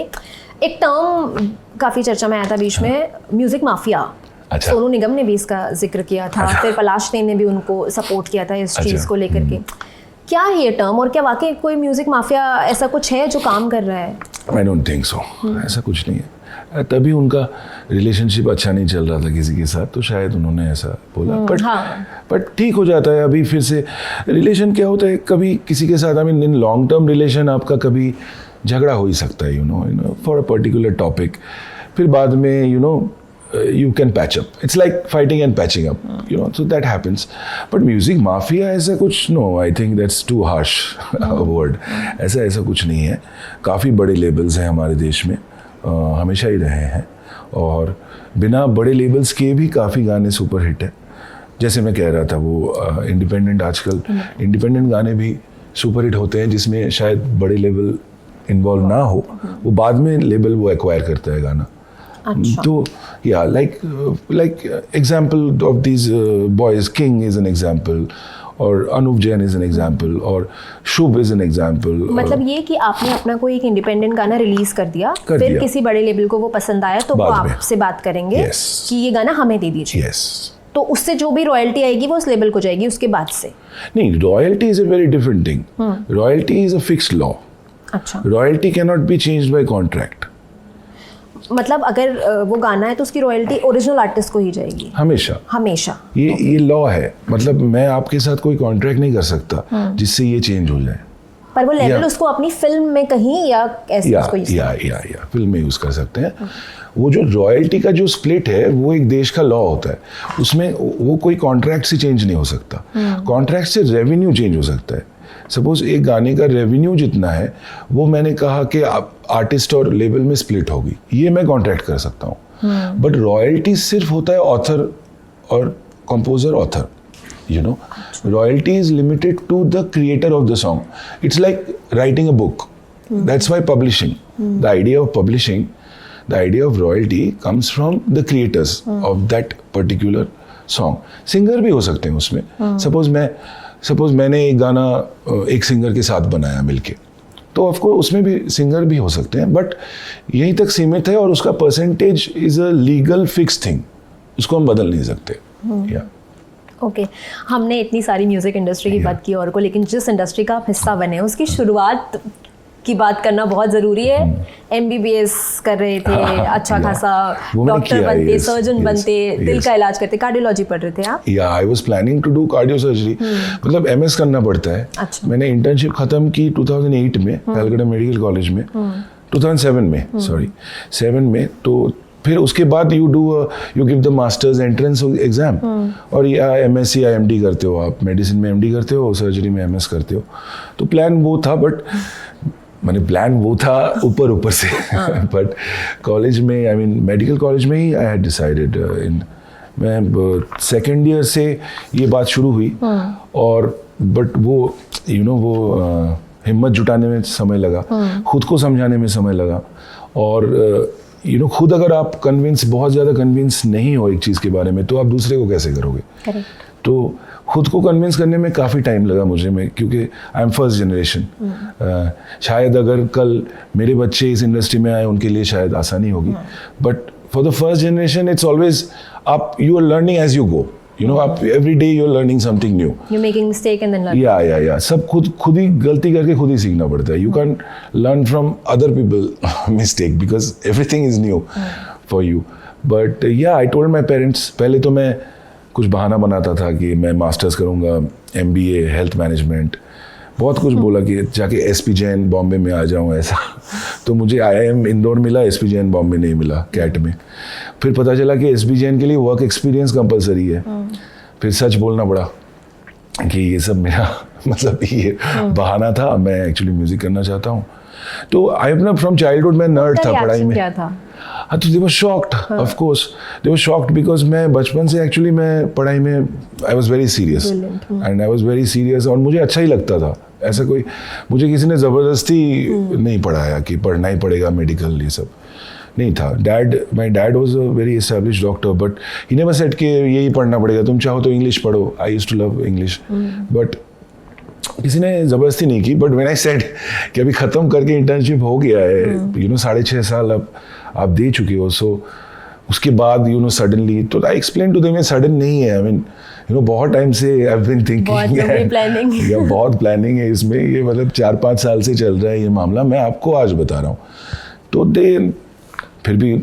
S1: एक टर्म काफ़ी चर्चा में आया था बीच में, म्यूज़िक माफिया.
S2: अच्छा.
S1: सोनू निगम ने भी इसका जिक्र किया था.
S2: अच्छा.
S1: फिर पलाश ने भी उनको सपोर्ट किया था इस
S2: अच्छा.
S1: चीज़ को लेकर के. क्या है ये टर्म और क्या वाकई कोई म्यूज़िक माफिया ऐसा कुछ है जो काम कर रहा है?
S2: आई डोंट थिंक सो. ऐसा कुछ नहीं है. तभी उनका रिलेशनशिप अच्छा नहीं चल रहा था किसी के साथ, तो शायद उन्होंने ऐसा बोला. बट ठीक हो जाता है. अभी फिर से रिलेशन क्या होता है, कभी किसी के साथ, I mean in long term relation आपका कभी झगड़ा हो ही सकता है, you know for a particular topic. फिर बाद में you know you can patch up. It's like fighting and patching up, you know, so that happens. But music mafia ऐसा कुछ, no, I think that's too harsh a word. ऐसा कुछ नहीं है. काफ़ी बड़े लेबल्स हैं हमारे देश में, हमेशा ही रहे हैं, और बिना बड़े लेबल्स के भी काफ़ी गाने सुपर हिट है. जैसे मैं कह रहा था वो इंडिपेंडेंट, आजकल इंडिपेंडेंट गाने भी सुपर हिट होते हैं जिसमें शायद बड़े लेबल इन्वॉल्व ना हो, वो बाद में लेबल वो एक्वायर करता है गाना.
S1: अच्छा.
S2: तो या like example of these boys, King is an example, और Anoop Jain is an example, और शुभ इज एन एग्जाम्पल.
S1: मतलब ये कि आपने अपना कोई एक इंडिपेंडेंट गाना रिलीज कर दिया, फिर किसी बड़े लेबल को वो पसंद आया तो वो आपसे बात करेंगे कि ये गाना हमें दे दीजिए. तो उससे जो भी रॉयल्टी आएगी वो उस लेबल को जाएगी उसके बाद से?
S2: नहीं, royalty is a very different thing. Royalty is a fixed law.
S1: अच्छा.
S2: Royalty can not be changed by contract.
S1: मतलब अगर वो गाना है तो उसकी रॉयल्टी ओरिजिनल आर्टिस्ट को ही जाएगी हमेशा.
S2: ये लॉ है. मतलब मैं आपके साथ कोई कॉन्ट्रैक्ट नहीं कर सकता जिससे ये चेंज हो जाए.
S1: पर वो लेवल उसको अपनी फिल्म में कहीं या ऐसे उसको
S2: या फिल्म में यूज कर सकते हैं. वो जो रॉयल्टी का जो स्प्लिट है वो एक देश का लॉ होता है. उसमें वो कोई कॉन्ट्रैक्ट से चेंज नहीं हो सकता. कॉन्ट्रैक्ट से रेवेन्यू चेंज हो सकता है. सपोज एक गाने का रेवेन्यू जितना है वो मैंने कहा कि आर्टिस्ट और लेबल में स्प्लिट होगी, ये मैं कॉन्ट्रैक्ट कर सकता हूँ. बट रॉयल्टी सिर्फ होता है ऑथर और composer, author, you know. Royalty is limited to the creator of the song. It's like writing a book. That's why publishing, the idea of publishing, the idea of royalty comes from the creators of that particular song. Singer भी हो सकते हैं उसमें. Suppose मैंने एक गाना एक singer के साथ बनाया मिलके, तो ऑफकोर्स उसमें भी सिंगर भी हो सकते हैं, बट यहीं तक सीमित है, और उसका percentage is a legal fix thing, उसको हम बदल नहीं सकते.
S1: ओके. हमने इतनी सारी म्यूजिक इंडस्ट्री की बात की और को, लेकिन जिस इंडस्ट्री का आप हिस्सा बने उसकी शुरुआत की बात करना बहुत ज़रूरी है. MBBS कर रहे थे, अच्छा खासा डॉक्टर बनते, सर्जन बनते, दिल का इलाज करते, कार्डियोलॉजी पढ़ रहे थे आप?
S2: या I was planning to do cardio surgery. मतलब MS करना पड़ता है. अच्छा. मैंने इंटर्नशिप खत्म की 2008 में कलकत्ता मेडिकल कॉलेज में, 2007 में, सॉरी 7 में. तो फिर उसके बाद you give the masters entrance exam, और या MSc या MD करते हो आप. मेडिसिन में MD करते हो, सर्जरी में MS करते हो. तो प्लान वो था, बट प्लान वो था ऊपर से. बट कॉलेज में, आई मीन मेडिकल कॉलेज में ही आई हैड डिसाइडेड. मैं सेकेंड ईयर से ये बात शुरू हुई, और बट वो यू नो वो हिम्मत जुटाने में समय लगा, खुद को समझाने में समय लगा. और यू नो खुद अगर आप बहुत ज़्यादा कन्विंस नहीं हो एक चीज़ के बारे में, तो आप दूसरे को कैसे करोगे? तो खुद को कन्विंस करने में काफ़ी टाइम लगा मुझे, क्योंकि आई एम फर्स्ट जनरेशन. शायद अगर कल मेरे बच्चे इस इंडस्ट्री में आए उनके लिए शायद आसानी होगी, but for the first generation it's always you are learning as you go. You know, every day you're learning something new.
S1: You're making mistake and then learning.
S2: Yeah. सब खुद ही गलती करके खुद ही सीखना पड़ता है. You can't learn from other people mistake because everything is new for you. But yeah, I told my parents. पहले तो मैं कुछ बहाना बनाता था कि मैं मास्टर्स करूँगा, MBA हेल्थ मैनेजमेंट. बहुत कुछ बोला कि जाके एसपी जैन बॉम्बे में आ जाऊँ ऐसा। तो मुझे IIM इंदौर मिला, एसपी जैन बॉम्बे नहीं मिला कैट में। फिर पता चला कि एसपी जैन के लिए वर्क एक्सपीरियंस कंपलसरी है। फिर सच बोलना पड़ा कि ये सब मेरा मतलब ये बहाना था, मैं एक्चुअली म्यूजिक करना चाहता हूँ। तो आई अपना फ्रॉम चाइल्डहुड मैं नर्ड था पढ़ाई में।
S1: क्या था?
S2: हाँ, तो they were shocked, of course they were shocked, because मैं बचपन से एक्चुअली मैं पढ़ाई में I was very serious and I was very serious, और मुझे अच्छा ही लगता था। ऐसा कोई मुझे किसी ने ज़बरदस्ती नहीं पढ़ाया कि पढ़ना ही पड़ेगा मेडिकल, ये सब नहीं था। My dad was a very established doctor, but he never said कि यही पढ़ना पड़ेगा, तुम चाहो तो इंग्लिश पढ़ो। I used to love English, but किसी ने ज़बरदस्ती नहीं की। बट व्हेन आई सेड कि अभी ख़त्म करके इंटर्नशिप हो गया है, 6.5 साल अब आप दे चुके हो, सो उसके बाद सडनली, तो आई एक्सप्लेन टू देम ये सडन नहीं है। आई मीन बहुत टाइम से आई हैव बीन थिंकिंग, बहुत प्लानिंग है इसमें, ये मतलब 4-5 साल से चल रहा है ये मामला, मैं आपको आज बता रहा हूँ। तो दे फिर भी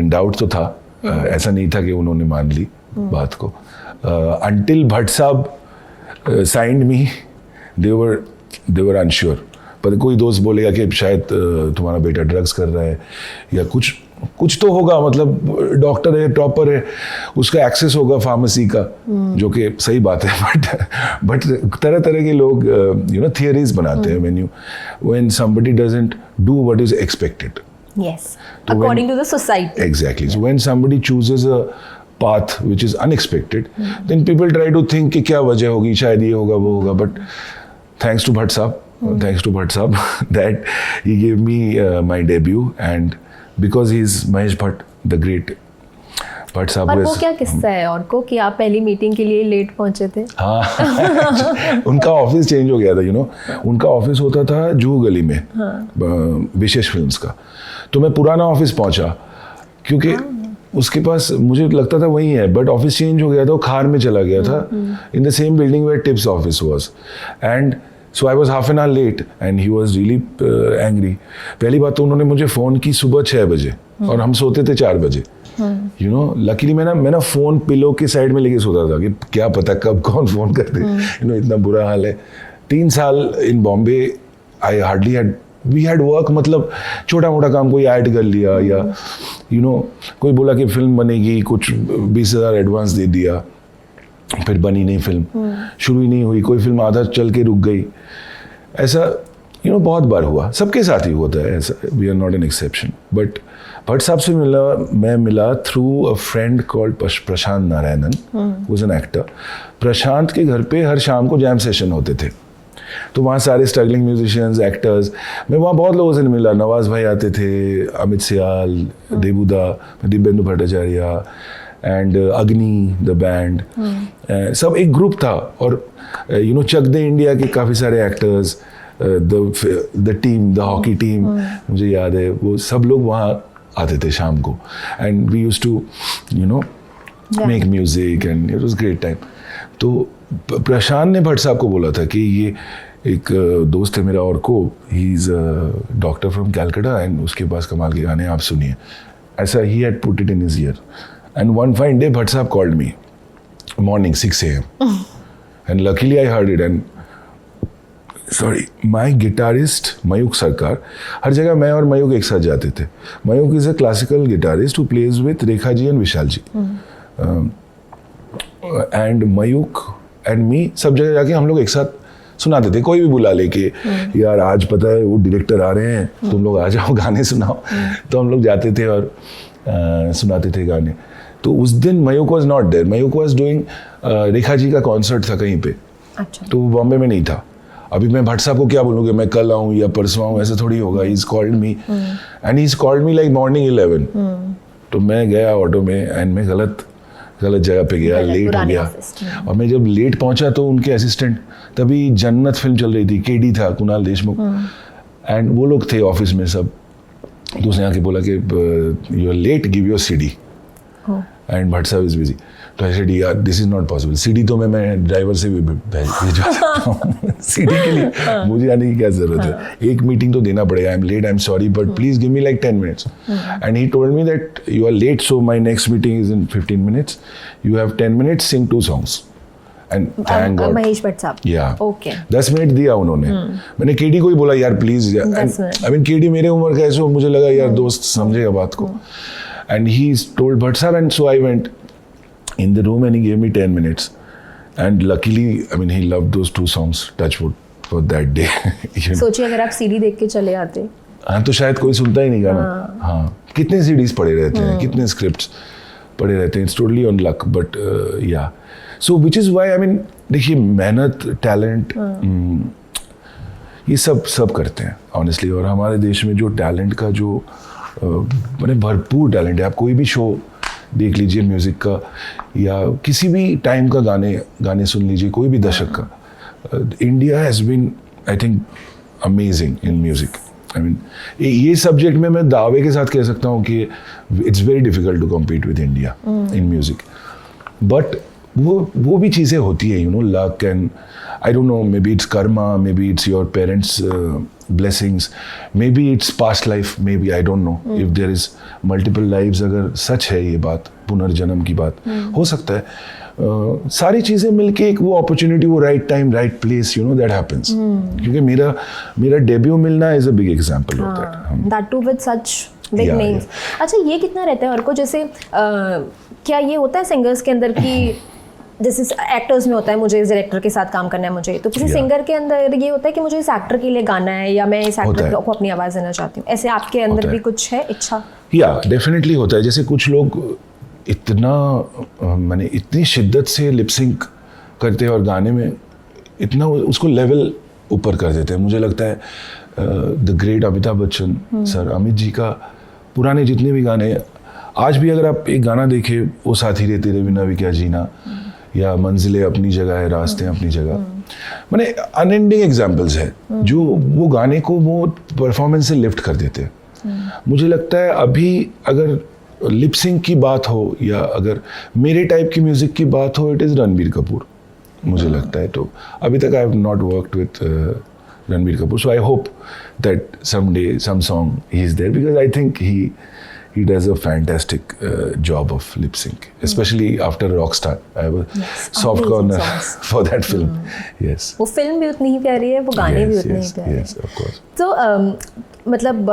S2: डाउट तो था, ऐसा नहीं था कि उन्होंने मान ली बात को। अंटिल भट्ट साहब साइंड मी, दे वर अनश्योर। पर कोई दोस्त बोलेगा कि शायद तुम्हारा बेटा ड्रग्स कर रहा है या कुछ तो होगा, मतलब डॉक्टर है, टॉपर है, उसका एक्सेस होगा फार्मेसी का, जो कि सही बात है। बट तरह तरह के लोग थियरीज बनाते हैं when somebody doesn't do what is expected.
S1: Yes, according to the society.
S2: Exactly. So when somebody chooses a path which is unexpected, then people try to think कि क्या वजह होगी, शायद ये होगा वो होगा। But thanks to Bhatt Sahab, that he gave me my debut, and because he is Mahesh Bhatt, the great Bhatt Sahab।
S1: पर वो क्या किस्सा है और को कि आप पहली मीटिंग के लिए लेट पहुंचे थे?
S2: हाँ, उनका ऑफिस चेंज हो गया था। उनका ऑफिस होता था जुहू गली में, विशेष फिल्म्स का। तो मैं पुराना ऑफिस पहुंचा क्योंकि उसके पास मुझे लगता था वही है, बट ऑफिस चेंज हो गया था, वो खार में चला गया था, in the same building where Tips office was. And so I was half an hour late and he was really angry. पहली बात तो उन्होंने मुझे फ़ोन की सुबह 6 बजे, और हम सोते थे 4 बजे। लकीली मैं ना फ़ोन पिलो के साइड में लेके सोता था कि क्या पता कब कौन फ़ोन कर दे। इतना बुरा हाल है। 3 साल in Bombay I hardly had we had work, मतलब छोटा मोटा काम कोई ऐड कर लिया, या कोई बोला कि फिल्म बनेगी, कुछ 20,000 एडवांस दे दिया, फिर बनी नहीं फिल्म, शुरू ही नहीं हुई, कोई फिल्म आधा चल के रुक गई। ऐसा बहुत बार हुआ, सबके साथ ही होता है ऐसा, we are not an exception. But Bhatt साहब से मैं मिला through a friend called Prashant Narayanan, was an actor. Prashant के घर पे हर शाम को जैम सेशन होते थे, तो वहाँ सारे स्ट्रगलिंग म्यूजिशियंस, एक्टर्स, मैं वहाँ बहुत लोगों से मिला। नवाज भाई आते थे, अमित सियाल, देबूदा, दिव्येंदु भट्टाचार्य एंड अग्नि द बैंड, सब एक ग्रुप था। और चक दे इंडिया के काफ़ी सारे actors, the team, the hockey team, मुझे याद है, वो सब लोग वहाँ आते थे शाम को, and we used to make music and it was great time. तो प्रशांत ने भट्ट साहब को बोला था कि ये एक दोस्त है मेरा और को, he is doctor from Calcutta and उसके पास कमाल के गाने, आप सुनिए। ऐसा he had put it in his ear. And one fine day Bhatt साहब called me morning 6 AM and luckily I heard it. And sorry, my guitarist Mayuk Sarkar, हर जगह मैं और मयूक एक साथ जाते थे। Mayuk is a classical guitarist who plays with Rekha ji and Vishal ji, and Mayuk and me सब जगह जाके हम लोग एक साथ सुनाते थे। कोई भी बुला लेके, यार आज पता है वो डायरेक्टर आ रहे हैं, तुम लोग आ जाओ गाने सुनाओ, तो हम लोग जाते थे और सुनाते थे गाने। तो उस दिन Mayuk was not there, Mayuk was doing Rekha ji का कॉन्सर्ट था कहीं पे, अच्छा। तो बॉम्बे में नहीं था। अभी मैं भट्ट साहब को क्या बोलूँ कि मैं कल आऊँ या परसों आऊँ, ऐसा थोड़ी होगा। He is called me and he is called me like morning 11। तो मैं गया ऑटो में एंड मैं गलत जगह पे गया, लेट हो गया। और मैं जब लेट पहुंचा तो उनके असिस्टेंट, तभी जन्नत फिल्म चल रही थी, केडी था, कुणाल देशमुख, एंड वो लोग थे ऑफिस में सब। तो उसने आके बोला कि you are late, give your CD and Bhatt sahab is busy. तो आई सेड यार this is not possible, CD तो मैं ड्राइवर से भी भिजवा सकता हूँ, CD के लिए मुझे आने की क्या जरूरत है, एक मीटिंग तो देना पड़ेगा, I am late, I am sorry, but please give me like 10 minutes। And he told me that you are late, so my next meeting is in 15 minutes, you have 10 minutes, sing 2 songs and thank God
S1: Mahesh Bhatt sahab,
S2: या
S1: okay
S2: 10 minute दिया उन्होंने। मैंने KD को ही बोला यार please, I mean KD मेरे उम्र का है, सो मुझे लगा यार दोस्त समझेगा बात को, and he told Bhatt sahab, and so I went in the room and he gave me 10 minutes and luckily I mean he loved those 2 songs, touchwood, for that day.
S1: सोचिए अगर आप सीडी देख के चले आते,
S2: हाँ तो शायद कोई सुनता ही नहीं गाना। हाँ कितने सीडीज पड़े रहते हैं, कितने स्क्रिप्ट्स पड़े रहते हैं, it's totally on luck, but yeah so which is why I mean देखिए मेहनत, टैलेंट, ये सब करते हैं ऑनेस्टली। और हमारे देश में जो टैलेंट का जो मैंने भरपूर टैलेंट है, आप कोई भी शो देख लीजिए म्यूज़िक का या किसी भी टाइम का गाने सुन लीजिए, कोई भी दशक का, India has been I think amazing in music. I mean ये सब्जेक्ट में मैं दावे के साथ कह सकता हूँ कि it's very difficult to compete with India in music, but वो भी चीज़ें होती है, you know, luck and I don't know, maybe it's karma, maybe it's your parents blessings, maybe it's past life, maybe I don't know if there is multiple lives, अगर सच है ये बात, पुनर्जन्म की बात, हो सकता है सारी चीज़ें मिलके एक वो अपॉर्चुनिटी, वो right time right place, you know, that happens. क्योंकि मेरा डेब्यू मिलना is a big example of that,
S1: that too with such big names. अच्छा ये कितना रहता है और को, जैसे क्या ये होता है सिंगर्स के अंदर कि जैसे एक्टर्स में होता है मुझे इस डायरेक्टर के साथ काम करना है मुझे, तो किसी सिंगर के अंदर ये होता है कि मुझे इस एक्टर के लिए गाना है या मैं इस एक्टर को अपनी आवाज़ देना चाहती हूँ, ऐसे आपके अंदर भी कुछ है इच्छा?
S2: या डेफिनेटली होता है। जैसे कुछ लोग मैंने इतनी शिद्दत से लिपसिंक करते हैं और गाने में इतना उसको लेवल ऊपर कर देते हैं। मुझे लगता है the great Amitabh Bachchan sir, Amit ji का पुराने जितने भी गाने, आज भी अगर आप एक गाना देखें, वो साथी रे तेरे बिना भी क्या जीना, या मंजिलें अपनी जगह है, रास्ते अपनी जगह, मैंने अनएंडिंग एग्जाम्पल्स है जो वो गाने को वो परफॉर्मेंस से लिफ्ट कर देते हैं। मुझे लगता है अभी अगर लिपसिंग की बात हो या अगर मेरे टाइप की म्यूजिक की बात हो, इट इज़ रणबीर कपूर, मुझे लगता है। तो अभी तक I have not worked with Ranbir Kapoor, so I hope that someday some song he is there, because I think he does a fantastic job of lip sync, especially after Rockstar. I have a soft corner for that film. Yes.
S1: वो film भी उतनी ही प्यारी है, वो गाने भी उतने ही प्यारे हैं।
S2: Yes, of course.
S1: तो मतलब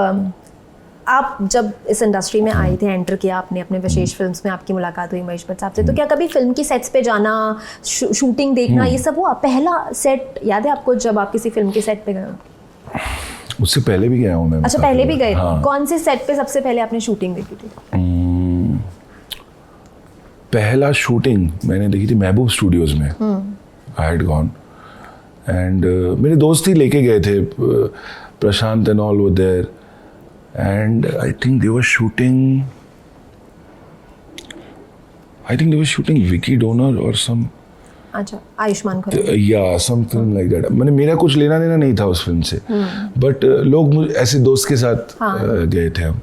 S1: आप जब इस इंडस्ट्री में आए थे, एंटर किया आपने अपने विशेष फिल्म्स में, आपकी मुलाकात हुई महेश भट्ट साहब से, तो क्या कभी फिल्म की सेट्स पे जाना, शूटिंग देखना, ये सब हुआ? पहला सेट याद है आपको जब आप किसी फिल्म के सेट पे गए?
S2: उससे पहले भी गया हूँ मैं।
S1: अच्छा पहले भी गए?
S2: हाँ।
S1: कौन से सेट पे सबसे पहले आपने शूटिंग देखी थी?
S2: पहला शूटिंग मैंने देखी थी महबूब स्टूडियोज में। आई हैड गॉन एंड मेरे दोस्त ही लेके गए थे, Prashant and all were there, and I think they were shooting Vicky Donor और सम,
S1: अच्छा आयुष्मान खुराना,
S2: या समथिंग लाइक दैट। मैंने मेरा कुछ लेना देना नहीं था उस फिल्म से, बट लोग ऐसे दोस्त के साथ गए थे हम,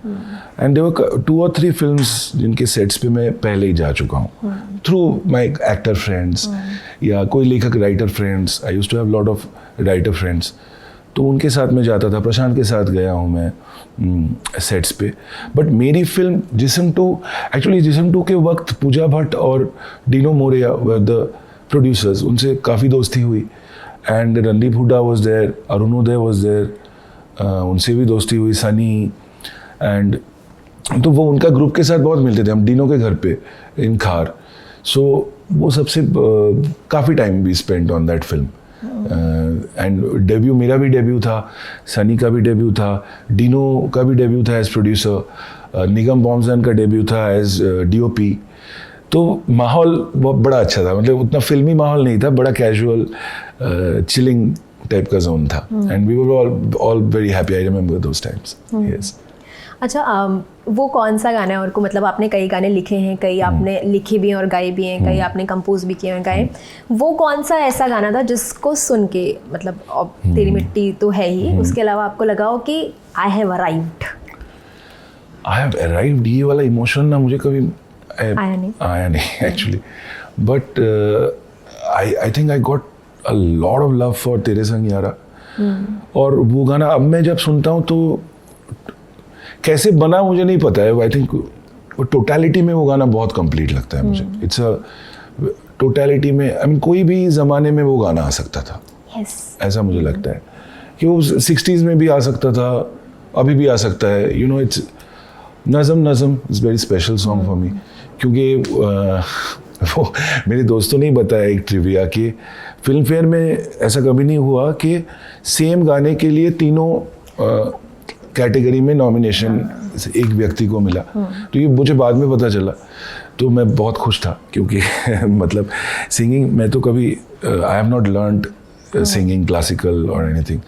S2: and there were 2 or 3 films जिनके सेट्स पे मैं पहले ही जा चुका हूँ थ्रू माय एक्टर फ्रेंड्स या कोई लेखक writer friends. I used to have lot of writer friends, तो उनके साथ मैं जाता था। प्रशांत के साथ गया हूँ मैं सेट्स पे। बट मेरी फिल्म जिस्म 2, एक्चुअली जिस्म 2 के वक्त पूजा भट्ट और Dino Morea were the producers, उनसे काफ़ी दोस्ती हुई, and Randeep Hooda was there, Arunoday was there, उनसे भी दोस्ती हुई, सनी, एंड तो वो उनका ग्रुप के साथ बहुत मिलते थे हम डीनो के घर पे इन खार। सो वो सबसे काफ़ी टाइम भी spend on that film, and debut, मेरा भी डेब्यू था, सनी का भी डेब्यू था, डीनो का भी डेब्यू था एज प्रोड्यूसर, निगम बॉम्सन का डेब्यू था एज DOP। तो माहौल बहुत बड़ा अच्छा था, मतलब उतना फिल्मी माहौल नहीं था, बड़ा कैजुअल चिलिंग टाइप का जोन था, and we were all very happy. I remember those times. Yes.
S1: अच्छा वो कौन सा गाना है? और को मतलब आपने कई गाने लिखे हैं, कई आपने लिखे भी हैं और गाए भी हैं, कई आपने कंपोज भी किए हैं, गाए। वो कौन सा ऐसा गाना था जिसको सुन के, मतलब तेरी मिट्टी तो है ही, उसके अलावा आपको लगा हो कि I have arrived?
S2: I have arrived, ये वाला इमोशन ना मुझे कभी आया नहीं actually, but I think I got a lot of love for तेरे संग यारा। और वो गाना अब मैं जब सुनता हूँ तो कैसे बना मुझे नहीं पता है, आई थिंक वो टोटलिटी में वो गाना बहुत कंप्लीट लगता है मुझे। इट्स अ टोटलिटी में, आई मीन कोई भी ज़माने में वो गाना आ सकता था, ऐसा मुझे लगता है कि वो 60s में भी आ सकता था, अभी भी आ सकता है. यू नो, इट्स नज़म is very special song for me, क्योंकि वो मेरे दोस्तों ने ही बताया एक ट्रिविया कि फिल्म फेयर में ऐसा कभी नहीं हुआ कि सेम गाने के लिए तीनों कैटेगरी में नॉमिनेशन एक व्यक्ति को मिला. तो ये मुझे बाद में पता चला, तो मैं बहुत खुश था, क्योंकि मतलब सिंगिंग मैं तो कभी आई have not learned singing classical or anything.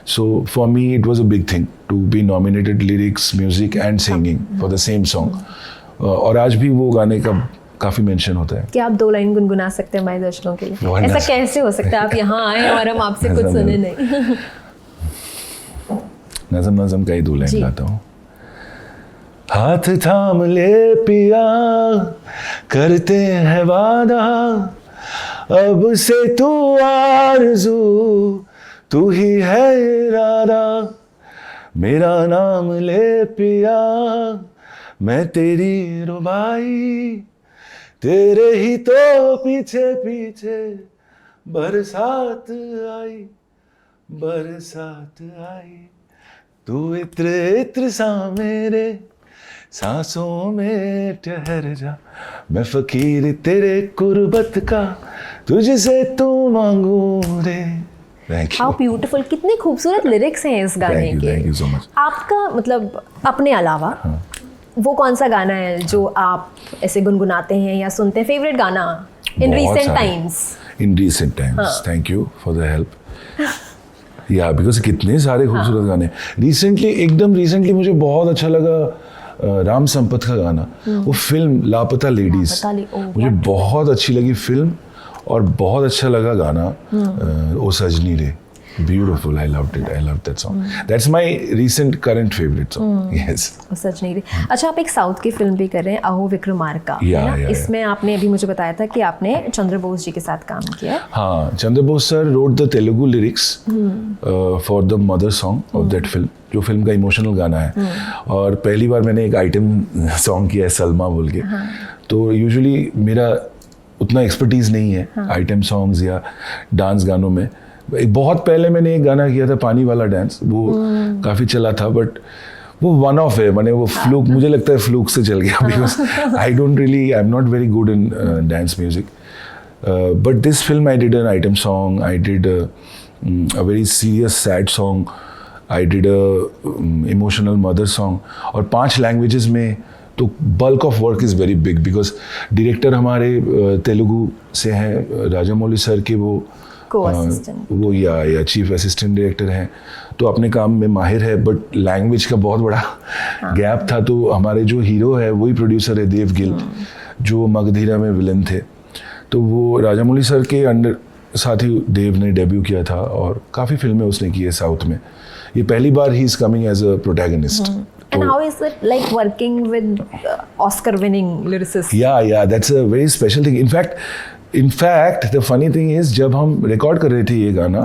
S2: So for me it was a big thing to be nominated lyrics, music and singing for the same song. और आज भी वो गाने का काफ़ी मेंशन होता है.
S1: क्या आप 2 लाइन गुनगुना सकते हैं हमारे दर्शकों के लिए? ऐसा कैसे हो सकता है आप यहाँ आए और हम आपसे कुछ सुने नहीं?
S2: नज़म का ही 2 लाइन गाता हूँ. हाथ थाम ले पिया, करते हैं वादा, अब से तू आरज़ू, तू ही है इरादा, मेरा नाम ले पिया, मैं तेरी रुबाई, तेरे ही तो पीछे पीछे बरसात आई, बरसात आई, तू इत्र इत्र सा मेरे सांसों में ठहर जा, मैं फकीर तेरे कुर्बत का, तुझसे तू मांगू रे.
S1: हाउ ब्यूटीफुल, कितने खूबसूरत लिरिक्स हैं इस गाने के.
S2: Thank you so much.
S1: आपका मतलब अपने अलावा वो कौन सा गाना है जो आप ऐसे गुनगुनाते हैं या सुनते हैं, फेवरेट गाना in recent times?
S2: In recent times, thank you for the help. या बिकॉज कितने सारे खूबसूरत गाने एकदम रिसेंटली मुझे बहुत अच्छा लगा राम संपत का गाना, वो फिल्म लापता लेडीज, मुझे बहुत अच्छी लगी फिल्म और बहुत अच्छा लगा गाना. ओ सजनी रे, beautiful, I loved that song. That's my recent current favourite song. Yes,
S1: ओ सजनी रे. अच्छा, आप एक साउथ की फिल्म भी कर रहे हैं, अहो विक्रमार्का. इसमें आपने अभी मुझे बताया था कि आपने चंद्र बोस जी के साथ काम किया.
S2: हाँ, Chandra Bose sir wrote the Telugu lyrics for the mother song of that film, जो फिल्म का इमोशनल गाना है. और पहली बार मैंने एक आइटम सॉन्ग किया है सलमा बोल के. तो यूजुअली मेरा उतना एक्सपर्टीज़ नहीं है आइटम सॉन्ग्स या डांस गानों में. बहुत पहले मैंने एक गाना किया था पानी वाला डांस, वो काफ़ी चला था, बट वो वन ऑफ है, मैंने वो फ्लूक, मुझे लगता है फ्लूक से चल गया, because I am not very good in dance music. But this film I did an item song, I did a very serious sad song, I did a emotional mother song, और 5 languages में. तो bulk of work is very big, because director हमारे तेलुगु से हैं, Rajamouli sir के वो या chief assistant director हैं, तो अपने काम में माहिर है, बट लैंग्वेज का बहुत बड़ा गैप था. तो हमारे जो हीरो है वही प्रोड्यूसर है देव गिल, जो मगधीरा में विलन थे. तो वो राजामौली सर के अंडर साथ ही देव ने डेब्यू किया था, और काफ़ी फिल्में उसने की है साउथ में. ये पहली बार he is coming as a protagonist.
S1: And how is it like working with Oscar-winning lyricists?
S2: Yeah, that's a very special thing. In fact, the funny thing is, जब हम रिकॉर्ड कर रहे थे ये गाना,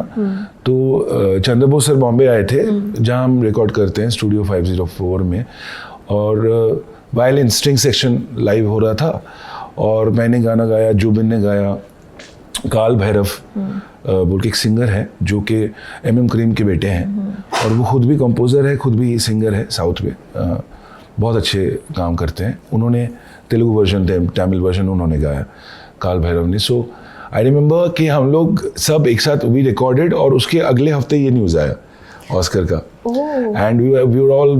S2: तो चंद्र बोस सर बॉम्बे आए थे, जहाँ हम रिकॉर्ड करते हैं स्टूडियो 504 में, और वायलिन स्ट्रिंग सेक्शन लाइव हो रहा था, और मैंने गाना गाया, जुबिन ने गाया, काल भैरव बोल के एक सिंगर है जो कि MM करीम के बेटे हैं, और वो खुद भी कंपोज़र है, खुद भी सिंगर है साउथ में. बहुत अच्छे काम करते हैं. उन्होंने तेलुगु वर्जन, तमिल वर्जन उन्होंने गाया, काल भैरव ने. सो आई रिमेंबर कि हम लोग सब एक साथ वी रिकॉर्डेड, और उसके अगले हफ्ते ये न्यूज़ आया ऑस्कर का. And we were all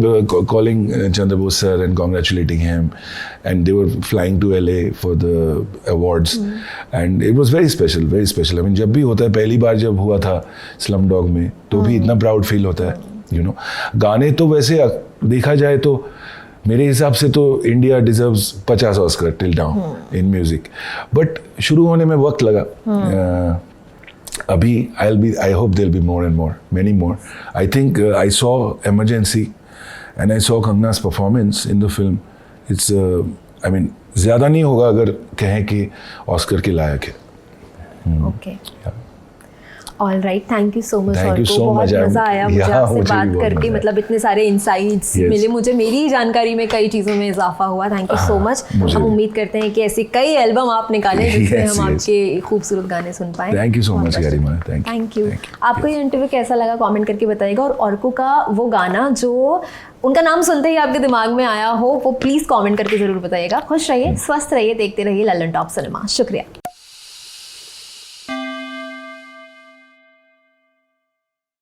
S2: calling Chandra Bose sir and congratulating him, and they were flying to LA for the awards, and it was very special, very special. I mean, जब भी होता है, पहली बार जब हुआ था Slumdog में, तो भी इतना प्राउड फील होता है, you know. गाने तो वैसे देखा जाए तो मेरे हिसाब से तो India deserves 50 Oscar till now in music, but शुरू होने में वक्त लगा. अभी I hope there'll be more and more, many more. I think I saw Emergency and I saw Kangna's performance in the film. It's I mean, ज़्यादा नहीं होगा अगर कहें कि ऑस्कर के लायक है.
S1: Okay. All right, thank you so much.
S2: Thank you so
S1: बहुत
S2: much,
S1: मज़ा आया मुझे
S2: yeah,
S1: आपसे
S2: मुझे भी
S1: बात
S2: बहुत
S1: करके,
S2: मज़ा आया।
S1: मतलब इतने सारे इंसाइट्स
S2: Yes.
S1: मिले मुझे, मेरी जानकारी में कई चीज़ों में इजाफा हुआ। Thank you so much.
S2: मुझे
S1: हम
S2: भी।
S1: उम्मीद करते हैं कि ऐसे कई एल्बम आप निकालें जिससे
S2: Yes,
S1: हम
S2: yes.
S1: आपके खूबसूरत गाने सुन पाएं।
S2: Thank you so much Garima,
S1: thank you. आपको ये इंटरव्यू कैसा लगा कमेंट करके बताइएगा, और ऑर्को का वो गाना जो उनका नाम सुनते ही आपके दिमाग में आया हो वो प्लीज़ कमेंट करके ज़रूर बताइएगा। खुश रहिए, स्वस्थ रहिए, देखते रहिए लल्लन टॉप सिनेमा। शुक्रिया।